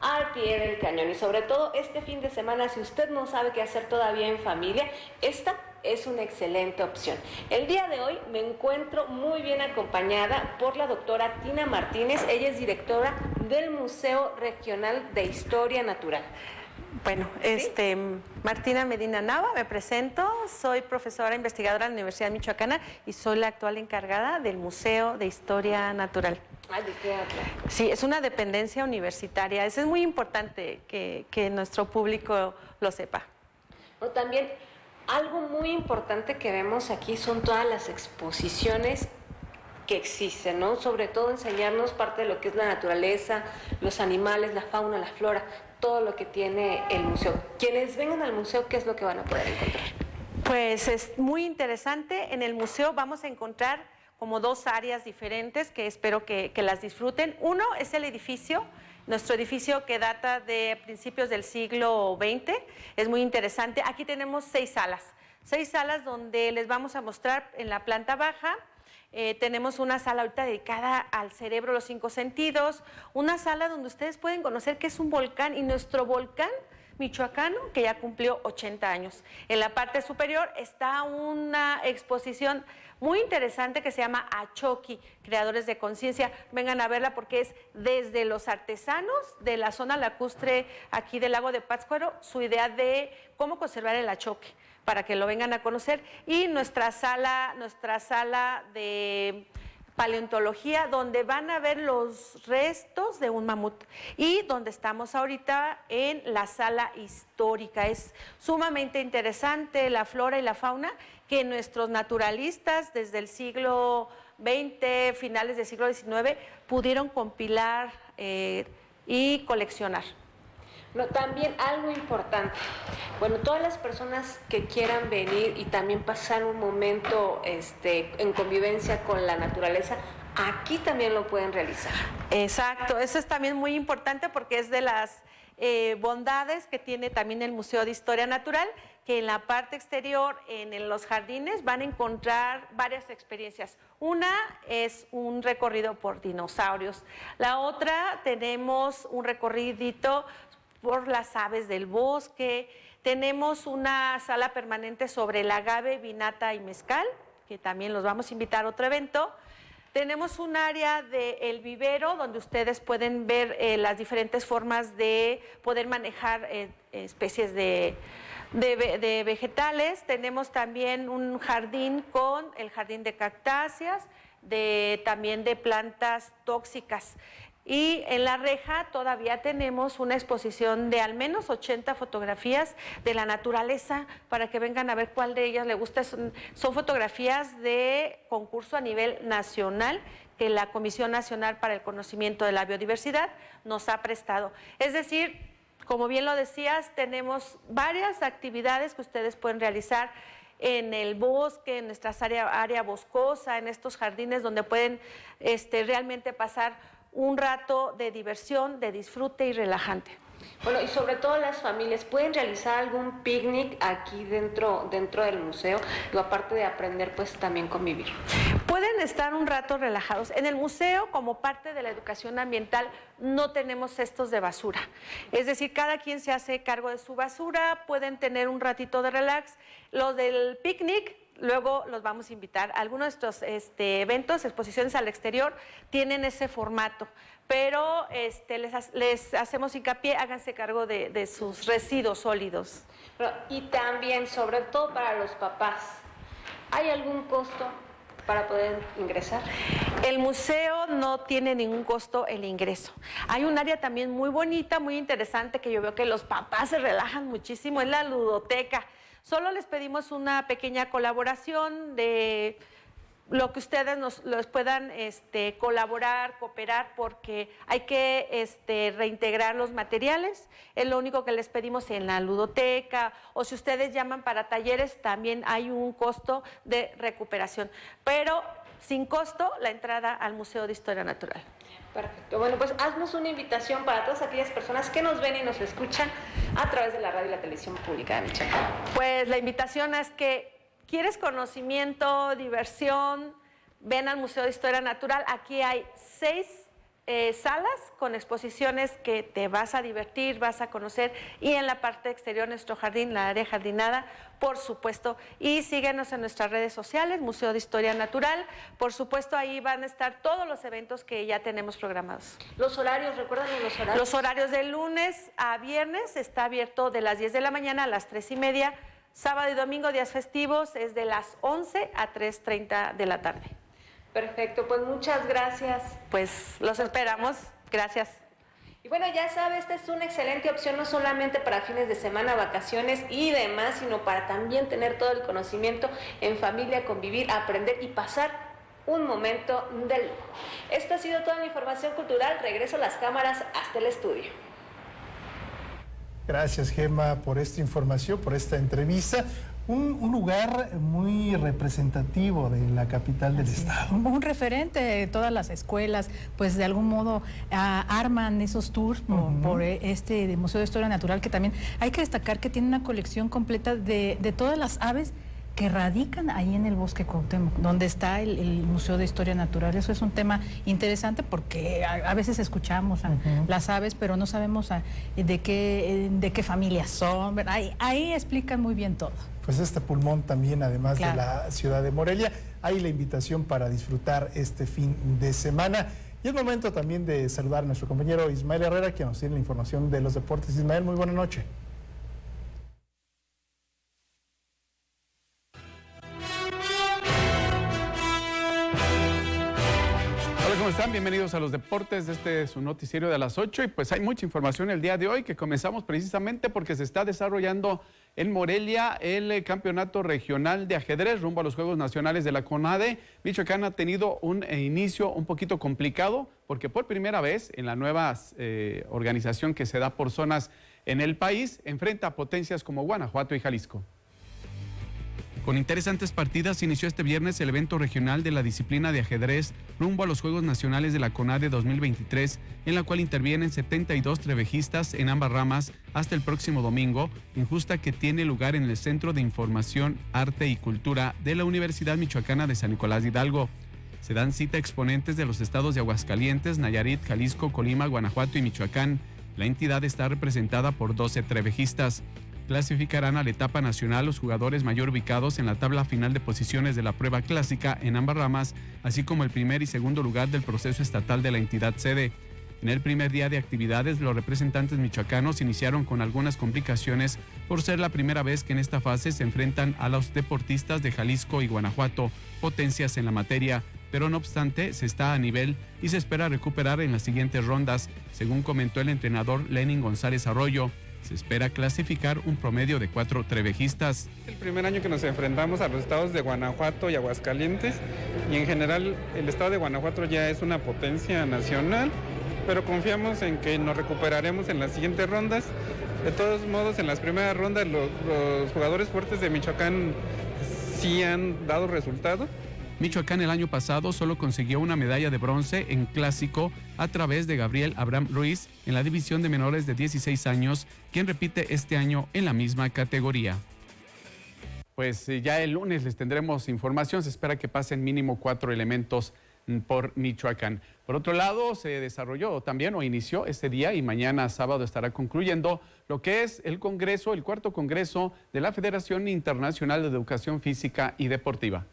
al pie del cañón y sobre todo este fin de semana, si usted no sabe qué hacer todavía en familia, esta es una excelente opción. El día de hoy me encuentro muy bien acompañada por la doctora Tina Martínez. Ella es directora del Museo Regional de Historia Natural. Bueno, Martina Medina Nava, me presento, soy profesora investigadora en la Universidad Michoacana y soy la actual encargada del Museo de Historia Natural. Sí, es una dependencia universitaria, eso es muy importante que nuestro público lo sepa. Bueno, también algo muy importante que vemos aquí son todas las exposiciones que existen, ¿no? Sobre todo enseñarnos parte de lo que es la naturaleza, los animales, la fauna, la flora, todo lo que tiene el museo. Quienes vengan al museo, ¿qué es lo que van a poder encontrar? Pues es muy interesante. En el museo vamos a encontrar como dos áreas diferentes que espero que las disfruten. Uno es el edificio, nuestro edificio que data de principios del siglo XX. Es muy interesante. Aquí tenemos 6 salas donde les vamos a mostrar en la planta baja. Tenemos una sala ahorita dedicada al cerebro, los 5 sentidos, una sala donde ustedes pueden conocer qué es un volcán y nuestro volcán michoacano que ya cumplió 80 años. En la parte superior está una exposición muy interesante que se llama Achoqui, Creadores de Conciencia. Vengan a verla porque es desde los artesanos de la zona lacustre aquí del lago de Pátzcuaro, su idea de cómo conservar el achoque, para que lo vengan a conocer. Y nuestra sala de paleontología, donde van a ver los restos de un mamut, y donde estamos ahorita en la sala histórica. Es sumamente interesante la flora y la fauna que nuestros naturalistas desde el siglo XX, finales del siglo XIX, pudieron compilar y coleccionar. No, también algo importante, bueno, todas las personas que quieran venir y también pasar un momento en convivencia con la naturaleza, aquí también lo pueden realizar. Exacto, eso es también muy importante porque es de las bondades que tiene también el Museo de Historia Natural, que en la parte exterior, en los jardines, van a encontrar varias experiencias. Una es un recorrido por dinosaurios, la otra tenemos un recorridito por las aves del bosque, tenemos una sala permanente sobre el agave, vinata y mezcal, que también los vamos a invitar a otro evento. Tenemos un área del vivero donde ustedes pueden ver las diferentes formas de poder manejar especies de vegetales. Tenemos también un jardín con el jardín de cactáceas, también de plantas tóxicas. Y en la reja todavía tenemos una exposición de al menos 80 fotografías de la naturaleza para que vengan a ver cuál de ellas les gusta. Son fotografías de concurso a nivel nacional que la Comisión Nacional para el Conocimiento de la Biodiversidad nos ha prestado. Es decir, como bien lo decías, tenemos varias actividades que ustedes pueden realizar en el bosque, en nuestra área boscosa, en estos jardines donde pueden realmente pasar un rato de diversión, de disfrute y relajante. Bueno, y sobre todo las familias, ¿pueden realizar algún picnic aquí dentro del museo? Y aparte de aprender, pues también convivir. Pueden estar un rato relajados. En el museo, como parte de la educación ambiental, no tenemos cestos de basura. Es decir, cada quien se hace cargo de su basura, pueden tener un ratito de relax. Los del picnic, luego los vamos a invitar. Algunos de estos eventos, exposiciones al exterior, tienen ese formato, pero les hacemos hincapié, háganse cargo de sus residuos sólidos. Y también, sobre todo para los papás, ¿hay algún costo para poder ingresar? El museo no tiene ningún costo el ingreso. Hay un área también muy bonita, muy interesante, que yo veo que los papás se relajan muchísimo, es la ludoteca. Solo les pedimos una pequeña colaboración de lo que ustedes nos puedan colaborar, cooperar, porque hay que reintegrar los materiales. Es lo único que les pedimos en la ludoteca, o si ustedes llaman para talleres, también hay un costo de recuperación, pero sin costo la entrada al Museo de Historia Natural. Perfecto. Bueno, pues haznos una invitación para todas aquellas personas que nos ven y nos escuchan a través de la radio y la televisión pública de Michoacán. Pues la invitación es que quieres conocimiento, diversión, ven al Museo de Historia Natural. Aquí hay 6 salas con exposiciones que te vas a divertir, vas a conocer, y en la parte exterior nuestro jardín, la área jardinada, por supuesto. Y síguenos en nuestras redes sociales, Museo de Historia Natural. Por supuesto, ahí van a estar todos los eventos que ya tenemos programados. Los horarios, recuerdan los horarios. Los horarios de lunes a viernes está abierto de las 10 de la mañana a las 3:30. Sábado y domingo, días festivos, es de las 11 a 3:30 de la tarde. Perfecto, pues muchas gracias. Pues los esperamos. Gracias. Y bueno, ya sabes, esta es una excelente opción, no solamente para fines de semana, vacaciones y demás, sino para también tener todo el conocimiento en familia, convivir, aprender y pasar un momento del lujo. Esto ha sido toda la información cultural. Regreso a las cámaras hasta el estudio. Gracias, Gemma, por esta información, por esta entrevista. Un lugar muy representativo de la capital del estado. Un referente de todas las escuelas, pues de algún modo arman esos tours por este Museo de Historia Natural, que también hay que destacar que tiene una colección completa de todas las aves que radican ahí en el Bosque Cuauhtémoc, donde está el Museo de Historia Natural. Eso es un tema interesante porque a veces escuchamos a las aves, pero no sabemos de qué familias son. Ahí explican muy bien todo. Pues este pulmón también, además de la ciudad de Morelia, hay la invitación para disfrutar este fin de semana. Y es momento también de saludar a nuestro compañero Ismael Herrera, que nos tiene la información de los deportes. Ismael, muy buena noche. ¿Cómo están? Bienvenidos a los deportes de este su noticiero de las 8 y pues hay mucha información el día de hoy que comenzamos precisamente porque se está desarrollando en Morelia el campeonato regional de ajedrez rumbo a los Juegos Nacionales de la CONADE. Michoacán ha tenido un inicio un poquito complicado porque por primera vez en la nueva organización que se da por zonas en el país enfrenta a potencias como Guanajuato y Jalisco. Con interesantes partidas inició este viernes el evento regional de la disciplina de ajedrez rumbo a los Juegos Nacionales de la CONADE 2023, en la cual intervienen 72 trevejistas en ambas ramas hasta el próximo domingo, en justa que tiene lugar en el Centro de Información, Arte y Cultura de la Universidad Michoacana de San Nicolás de Hidalgo. Se dan cita exponentes de los estados de Aguascalientes, Nayarit, Jalisco, Colima, Guanajuato y Michoacán. La entidad está representada por 12 trevejistas. Clasificarán a la etapa nacional los jugadores mayor ubicados en la tabla final de posiciones de la prueba clásica en ambas ramas, así como el primer y segundo lugar del proceso estatal de la entidad sede. En el primer día de actividades, los representantes michoacanos iniciaron con algunas complicaciones por ser la primera vez que en esta fase se enfrentan a los deportistas de Jalisco y Guanajuato, potencias en la materia, pero no obstante se está a nivel y se espera recuperar en las siguientes rondas, según comentó el entrenador Lenin González Arroyo. Se espera clasificar un promedio de 4 trevejistas. Es el primer año que nos enfrentamos a los estados de Guanajuato y Aguascalientes y en general el estado de Guanajuato ya es una potencia nacional, pero confiamos en que nos recuperaremos en las siguientes rondas. De todos modos, en las primeras rondas los jugadores fuertes de Michoacán sí han dado resultado. Michoacán el año pasado solo consiguió una medalla de bronce en clásico a través de Gabriel Abraham Ruiz en la división de menores de 16 años, quien repite este año en la misma categoría. Pues ya el lunes les tendremos información, se espera que pasen mínimo 4 elementos por Michoacán. Por otro lado, se desarrolló también o inició este día y mañana sábado estará concluyendo lo que es el Congreso, el cuarto Congreso de la Federación Internacional de Educación Física y Deportiva.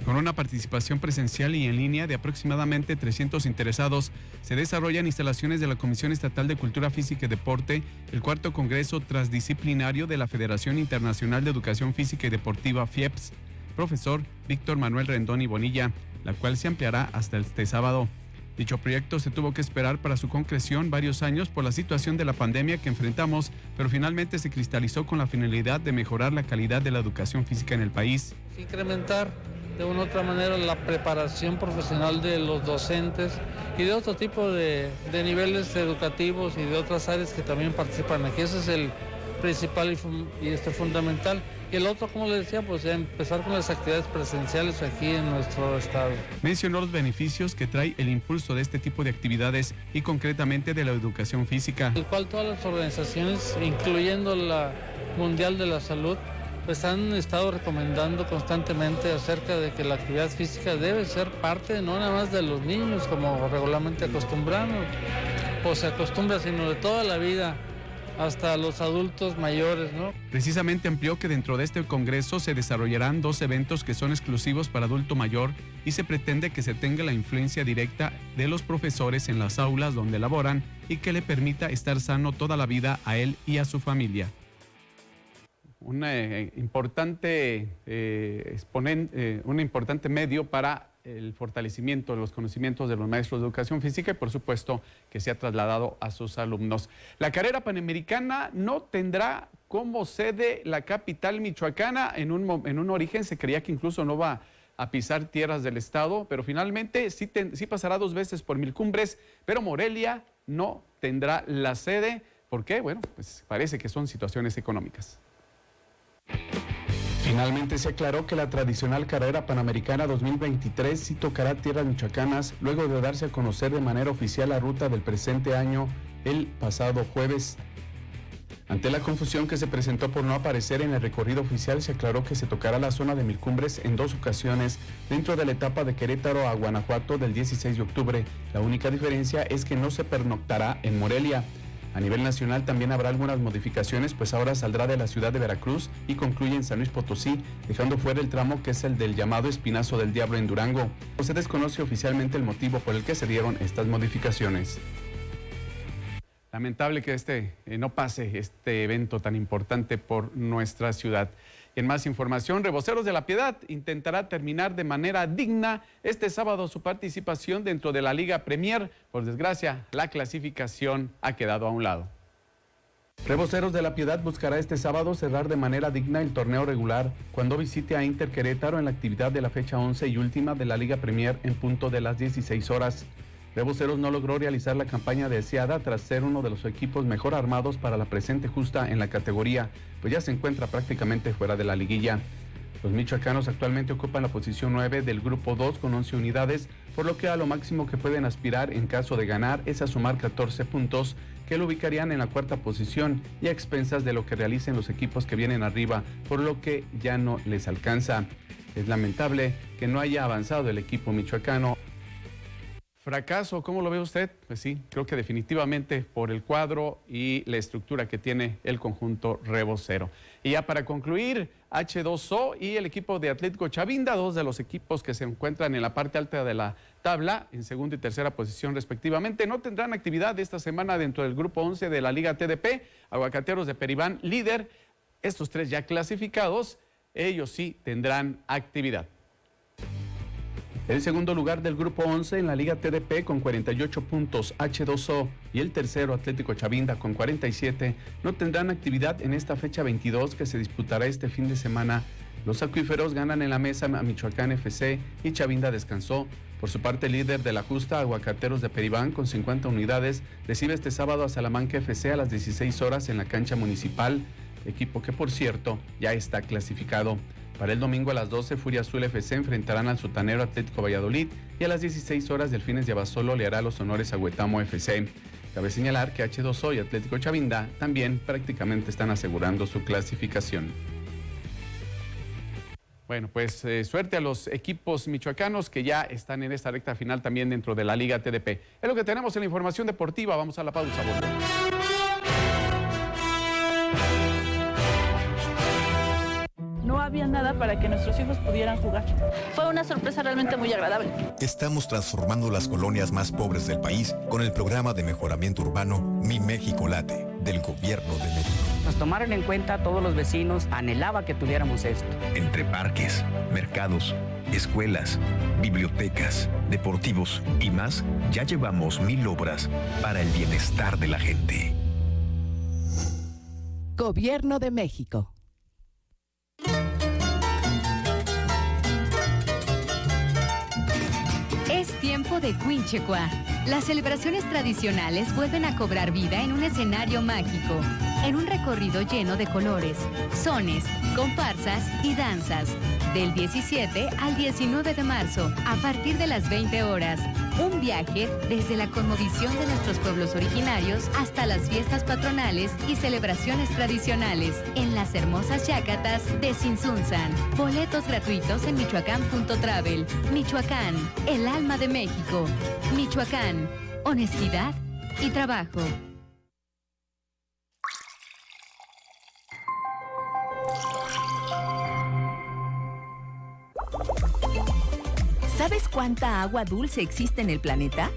Con una participación presencial y en línea de aproximadamente 300 interesados, se desarrollan instalaciones de la Comisión Estatal de Cultura Física y Deporte, el cuarto Congreso Transdisciplinario de la Federación Internacional de Educación Física y Deportiva, FIEPS, profesor Víctor Manuel Rendón y Bonilla, la cual se ampliará hasta este sábado. Dicho proyecto se tuvo que esperar para su concreción varios años por la situación de la pandemia que enfrentamos, pero finalmente se cristalizó con la finalidad de mejorar la calidad de la educación física en el país. Incrementar de una u otra manera la preparación profesional de los docentes y de otro tipo de niveles educativos y de otras áreas que también participan aquí. Ese es el principal y fundamental. Y el otro, como les decía, pues ya empezar con las actividades presenciales aquí en nuestro estado. Mencionó los beneficios que trae el impulso de este tipo de actividades y concretamente de la educación física. El cual todas las organizaciones, incluyendo la Mundial de la Salud, pues han estado recomendando constantemente acerca de que la actividad física debe ser parte no nada más de los niños como regularmente acostumbramos o se acostumbra, sino de toda la vida hasta los adultos mayores, ¿no? Precisamente amplió que dentro de este congreso se desarrollarán 2 eventos que son exclusivos para adulto mayor y se pretende que se tenga la influencia directa de los profesores en las aulas donde laboran y que le permita estar sano toda la vida a él y a su familia. Un importante medio para el fortalecimiento de los conocimientos de los maestros de educación física y por supuesto que se ha trasladado a sus alumnos. La carrera panamericana no tendrá como sede la capital michoacana. En un origen se creía que incluso no va a pisar tierras del estado, pero finalmente sí pasará 2 veces por Milcumbres, pero Morelia no tendrá la sede. ¿Por qué? Bueno, pues parece que son situaciones económicas. Finalmente se aclaró que la tradicional carrera panamericana 2023 sí tocará tierras michoacanas luego de darse a conocer de manera oficial la ruta del presente año el pasado jueves. Ante la confusión que se presentó por no aparecer en el recorrido oficial, se aclaró que se tocará la zona de Milcumbres en 2 ocasiones dentro de la etapa de Querétaro a Guanajuato del 16 de octubre. La única diferencia es que no se pernoctará en Morelia. A nivel nacional también habrá algunas modificaciones, pues ahora saldrá de la ciudad de Veracruz y concluye en San Luis Potosí, dejando fuera el tramo que es el del llamado Espinazo del Diablo en Durango. No se desconoce oficialmente el motivo por el que se dieron estas modificaciones. Lamentable que no pase este evento tan importante por nuestra ciudad. Y en más información, Reboceros de la Piedad intentará terminar de manera digna este sábado su participación dentro de la Liga Premier. Por desgracia, la clasificación ha quedado a un lado. Reboceros de la Piedad buscará este sábado cerrar de manera digna el torneo regular cuando visite a Inter Querétaro en la actividad de la fecha 11 y última de la Liga Premier en punto de las 16 horas. Reboceros no logró realizar la campaña deseada tras ser uno de los equipos mejor armados para la presente justa en la categoría, pues ya se encuentra prácticamente fuera de la liguilla. Los michoacanos actualmente ocupan la posición 9 del grupo 2 con 11 unidades, por lo que a lo máximo que pueden aspirar en caso de ganar es a sumar 14 puntos, que lo ubicarían en la cuarta posición y a expensas de lo que realicen los equipos que vienen arriba, por lo que ya no les alcanza. Es lamentable que no haya avanzado el equipo michoacano. Fracaso, ¿cómo lo ve usted? Pues sí, creo que definitivamente por el cuadro y la estructura que tiene el conjunto rebocero. Y ya para concluir, H2O y el equipo de Atlético Chavinda, dos de los equipos que se encuentran en la parte alta de la tabla, en segunda y tercera posición respectivamente, no tendrán actividad esta semana dentro del grupo 11 de la Liga TDP. Aguacateros de Peribán, líder, estos tres ya clasificados, ellos sí tendrán actividad. El segundo lugar del grupo 11 en la Liga TDP con 48 puntos, H2O, y el tercero, Atlético Chavinda, con 47, no tendrán actividad en esta fecha 22 que se disputará este fin de semana. Los acuíferos ganan en la mesa a Michoacán FC y Chavinda descansó. Por su parte, el líder de la justa, Aguacateros de Peribán, con 50 unidades, recibe este sábado a Salamanca FC a las 16 horas en la cancha municipal, equipo que, por cierto, ya está clasificado. Para el domingo a las 12, Furia Azul FC enfrentarán al sotanero Atlético Valladolid y a las 16 horas Delfines de Abasolo le hará los honores a Huetamo FC. Cabe señalar que H2O y Atlético Chavinda también prácticamente están asegurando su clasificación. Bueno, pues suerte a los equipos michoacanos que ya están en esta recta final también dentro de la Liga TDP. Es lo que tenemos en la información deportiva. Vamos a la pausa. No había nada para que nuestros hijos pudieran jugar. Fue una sorpresa realmente muy agradable. Estamos transformando las colonias más pobres del país con el programa de mejoramiento urbano Mi México Late, del Gobierno de México. Nos tomaron en cuenta todos los vecinos, anhelaba que tuviéramos esto. Entre parques, mercados, escuelas, bibliotecas, deportivos y más, ya llevamos 1000 obras para el bienestar de la gente. Gobierno de México. Es tiempo de Quinchecua. Las celebraciones tradicionales vuelven a cobrar vida en un escenario mágico, en un recorrido lleno de colores, sones, comparsas y danzas. Del 17 al 19 de marzo, a partir de las 20 horas, un viaje desde la cosmovisión de nuestros pueblos originarios hasta las fiestas patronales y celebraciones tradicionales en las hermosas Yacatas de Sinsunzan. Boletos gratuitos en michoacán.travel. Michoacán, el alma de México. Michoacán, honestidad y trabajo. ¿Sabes cuánta agua dulce existe en el planeta?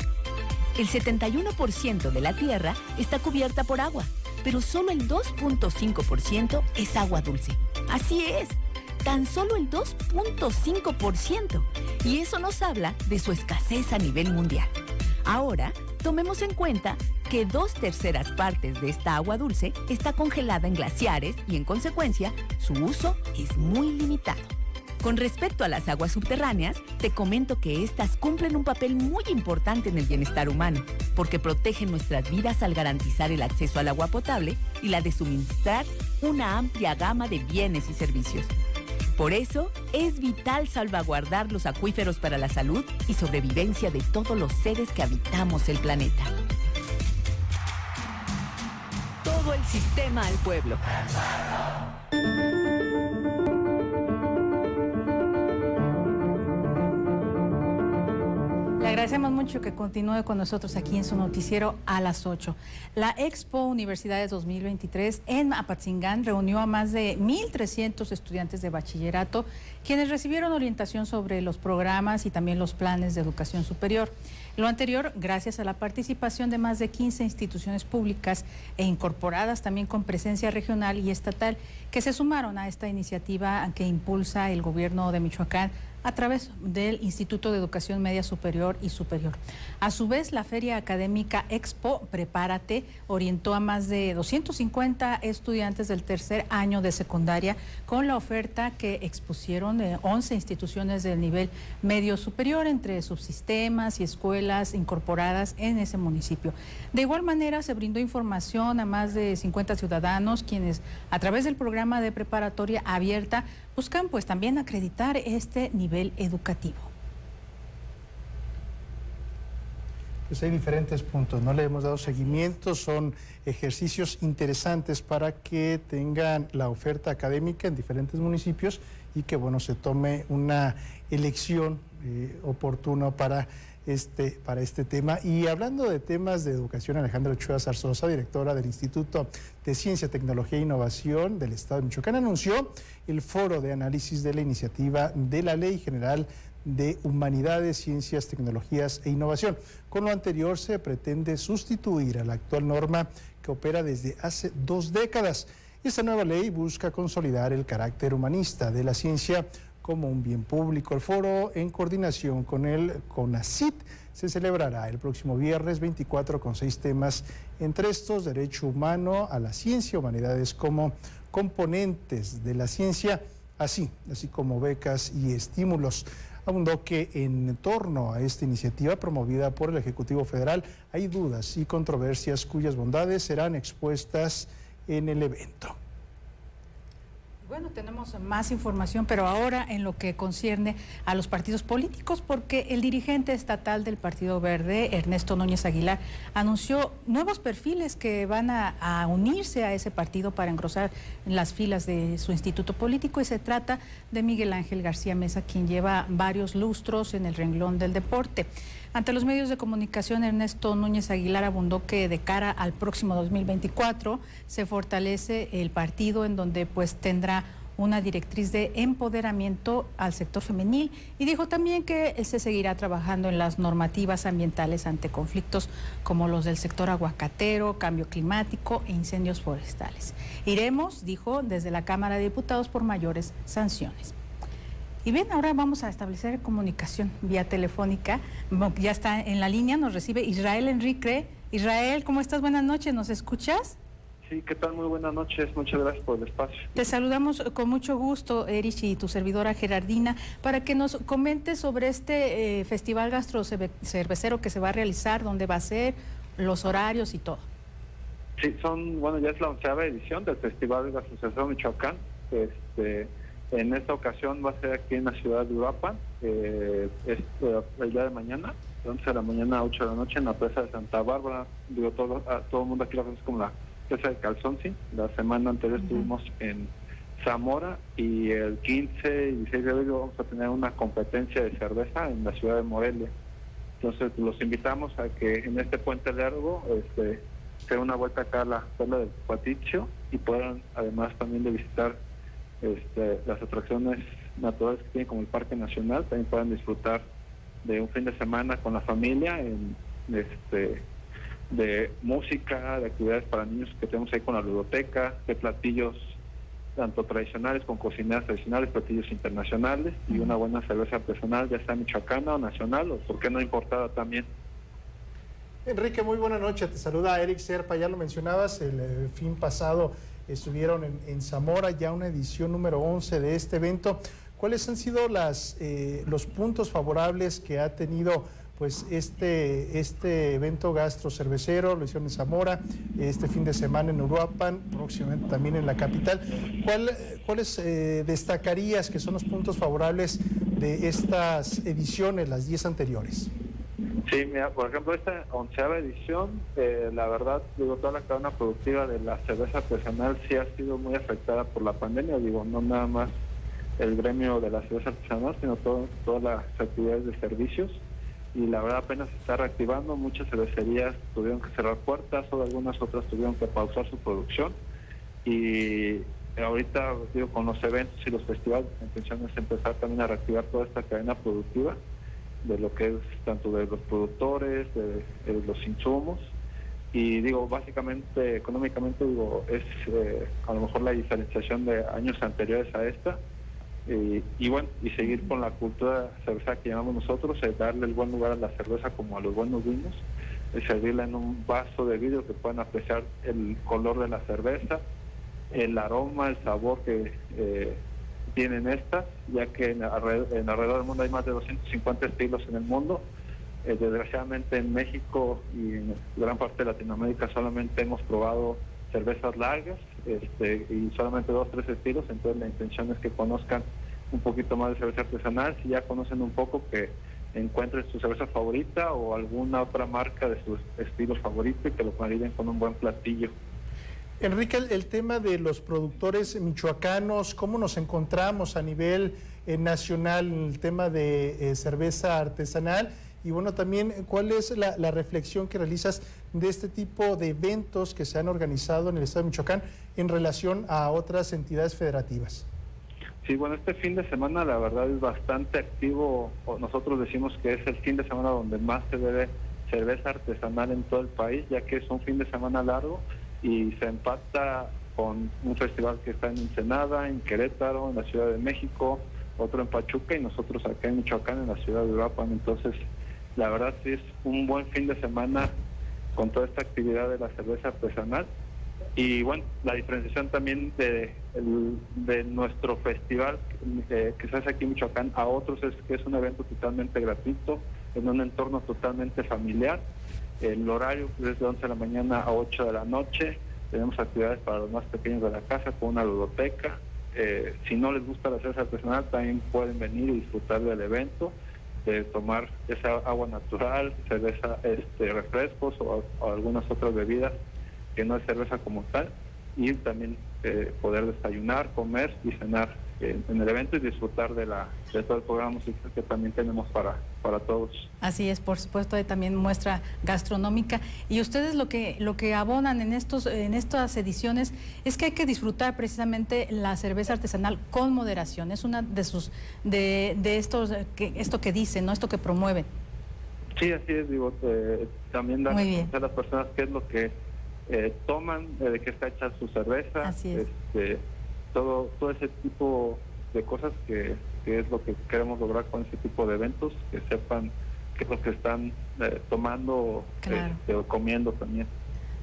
El 71% de la Tierra está cubierta por agua, pero solo el 2.5% es agua dulce. Así es, tan solo el 2.5%. Y eso nos habla de su escasez a nivel mundial. Ahora, tomemos en cuenta que 2/3 partes de esta agua dulce está congelada en glaciares y, en consecuencia, su uso es muy limitado. Con respecto a las aguas subterráneas, te comento que estas cumplen un papel muy importante en el bienestar humano, porque protegen nuestras vidas al garantizar el acceso al agua potable y la de suministrar una amplia gama de bienes y servicios. Por eso, es vital salvaguardar los acuíferos para la salud y sobrevivencia de todos los seres que habitamos el planeta. Todo el sistema al pueblo. Le agradecemos mucho que continúe con nosotros aquí en su noticiero a las 8. La Expo Universidades 2023 en Apatzingán reunió a más de 1,300 estudiantes de bachillerato, quienes recibieron orientación sobre los programas y también los planes de educación superior. Lo anterior, gracias a la participación de más de 15 instituciones públicas e incorporadas también con presencia regional y estatal, que se sumaron a esta iniciativa que impulsa el gobierno de Michoacán a través del Instituto de Educación Media Superior y Superior. A su vez, la Feria Académica Expo Prepárate orientó a más de 250 estudiantes del tercer año de secundaria con la oferta que expusieron 11 instituciones del nivel medio superior entre subsistemas y escuelas incorporadas en ese municipio. De igual manera, se brindó información a más de 50 ciudadanos quienes, a través del programa de preparatoria abierta, buscan pues también acreditar este nivel educativo. Pues hay diferentes puntos, no le hemos dado seguimiento, son ejercicios interesantes para que tengan la oferta académica en diferentes municipios y que bueno, se tome una elección oportuna para este tema. Y hablando de temas de educación, Alejandra Ochoa Zarzosa, directora del Instituto de Ciencia, Tecnología e Innovación del Estado de Michoacán, anunció el foro de análisis de la iniciativa de la Ley General de Humanidades, Ciencias, Tecnologías e Innovación. Con lo anterior se pretende sustituir a la actual norma que opera desde hace 2 décadas. Esta nueva ley busca consolidar el carácter humanista de la ciencia como un bien público. El foro, en coordinación con el CONACYT, se celebrará el próximo viernes 24 con 6 temas, entre estos derecho humano a la ciencia, humanidades como componentes de la ciencia, así como becas y estímulos. Abundó que en torno a esta iniciativa promovida por el Ejecutivo Federal hay dudas y controversias cuyas bondades serán expuestas en el evento. Bueno, tenemos más información, pero ahora en lo que concierne a los partidos políticos, porque el dirigente estatal del Partido Verde, Ernesto Núñez Aguilar, anunció nuevos perfiles que van a unirse a ese partido para engrosar las filas de su instituto político, y se trata de Miguel Ángel García Mesa, quien lleva varios lustros en el renglón del deporte. Ante los medios de comunicación, Ernesto Núñez Aguilar abundó que de cara al próximo 2024 se fortalece el partido, en donde pues tendrá una directriz de empoderamiento al sector femenil, y dijo también que se seguirá trabajando en las normativas ambientales ante conflictos como los del sector aguacatero, cambio climático e incendios forestales. Iremos, dijo, desde la Cámara de Diputados por mayores sanciones. Y bien, ahora vamos a establecer comunicación vía telefónica. Ya está en la línea, nos recibe Israel Enrique. Israel, ¿cómo estás? Buenas noches, ¿nos escuchas? Sí, ¿qué tal? Muy buenas noches, muchas gracias por el espacio. Te saludamos con mucho gusto, Erich, y tu servidora Gerardina, para que nos comentes sobre este festival gastrocervecero que se va a realizar, dónde va a ser, los horarios y todo. Sí, ya es la 11ª edición del Festival Gastrocervecero Michoacán. En esta ocasión va a ser aquí en la ciudad de Uruapan, el día de mañana, de 11 de la mañana a 8 de la noche, en la presa de Santa Bárbara. Todo el mundo aquí la conoce como la presa de Calzoncin. La semana anterior estuvimos en Zamora, y el 15 y 16 de abril vamos a tener una competencia de cerveza en la ciudad de Morelia. Entonces los invitamos a que en este puente largo se den una vuelta acá a la Perla del Patricio, y puedan además también de visitar las atracciones naturales que tiene como el Parque Nacional. También puedan disfrutar de un fin de semana con la familia de música, de actividades para niños que tenemos ahí con la ludoteca, de platillos tanto tradicionales como cocineras tradicionales, platillos internacionales, y una buena cerveza artesanal, ya sea michoacana o nacional, o por qué no importada también. Enrique, muy buena noche, te saluda Eric Serpa. Ya lo mencionabas, el fin pasado estuvieron en Zamora, ya una edición número 11 de este evento. ¿Cuáles han sido los puntos favorables que ha tenido pues este evento gastrocervecero? Lo hicieron en Zamora, este fin de semana en Uruapan, próximamente también en la capital. ¿Cuáles destacarías que son los puntos favorables de estas ediciones, las 10 anteriores? Sí, mira, por ejemplo, esta 11ª edición, la verdad, toda la cadena productiva de la cerveza artesanal sí ha sido muy afectada por la pandemia. No nada más el gremio de la cerveza artesanal, sino todas las actividades de servicios. Y la verdad apenas se está reactivando. Muchas cervecerías tuvieron que cerrar puertas, o algunas otras tuvieron que pausar su producción. Y ahorita, con los eventos y los festivales, la intención es empezar también a reactivar toda esta cadena productiva. de lo que es tanto de los productores, de los insumos. Y digo, básicamente, económicamente, digo, es a lo mejor la diferenciación de años anteriores a esta. Y bueno, y seguir con la cultura cerveza que llamamos nosotros, darle el buen lugar a la cerveza como a los buenos vinos, servirla en un vaso de vidrio que puedan apreciar el color de la cerveza, el aroma, el sabor que tienen estas, ya que en alrededor del mundo hay más de 250 estilos en el mundo. Desgraciadamente en México y en gran parte de Latinoamérica solamente hemos probado cervezas largas y solamente 2 o 3 estilos, entonces la intención es que conozcan un poquito más de cerveza artesanal, si ya conocen un poco, que encuentren su cerveza favorita o alguna otra marca de sus estilos favoritos y que lo mariden con un buen platillo. Enrique, el tema de los productores michoacanos, ¿cómo nos encontramos a nivel nacional en el tema de cerveza artesanal? Y bueno, también, ¿cuál es la reflexión que realizas de este tipo de eventos que se han organizado en el estado de Michoacán en relación a otras entidades federativas? Sí, bueno, este fin de semana la verdad es bastante activo. Nosotros decimos que es el fin de semana donde más se bebe cerveza artesanal en todo el país, ya que es un fin de semana largo y se empata con un festival que está en Ensenada, en Querétaro, en la Ciudad de México, otro en Pachuca y nosotros acá en Michoacán, en la ciudad de Uruapan. Entonces, la verdad sí es un buen fin de semana con toda esta actividad de la cerveza artesanal. Y bueno, la diferenciación también de nuestro festival que se hace aquí en Michoacán a otros es que es un evento totalmente gratuito, en un entorno totalmente familiar. El horario es de 11 de la mañana a 8 de la noche. Tenemos actividades para los más pequeños de la casa con una ludoteca. Si no les gusta la cerveza artesanal, también pueden venir y disfrutar del evento, de tomar esa agua natural, cerveza, refrescos o algunas otras bebidas que no es cerveza como tal, y también poder desayunar, comer y cenar en el evento y disfrutar de todo el programa musical que también tenemos para todos. Así es, por supuesto, hay también muestra gastronómica. Y ustedes lo que abonan en estas ediciones es que hay que disfrutar precisamente la cerveza artesanal con moderación. Es una de esto que dicen, ¿no? Esto que promueven. Sí, así es, digo, también dar a las personas qué es lo que toman, de qué está hecha su cerveza. Así es. Todo ese tipo de cosas que es lo que queremos lograr con este tipo de eventos, que sepan qué es lo que están tomando, claro, o comiendo también.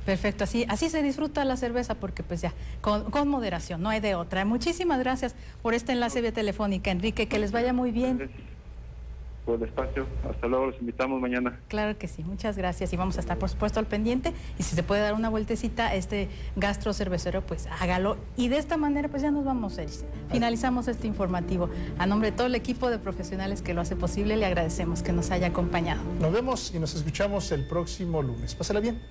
Perfecto, así se disfruta la cerveza, porque pues ya, con moderación, no hay de otra. Muchísimas gracias por este enlace vía telefónica, Enrique, que les vaya muy bien. Por el espacio, hasta luego, los invitamos mañana. Claro que sí, muchas gracias y vamos a estar por supuesto al pendiente, y si se puede dar una vueltecita a este gastro cervecero, pues hágalo, y de esta manera pues ya nos vamos, finalizamos este informativo. A nombre de todo el equipo de profesionales que lo hace posible, le agradecemos que nos haya acompañado. Nos vemos y nos escuchamos el próximo lunes. Pásala bien.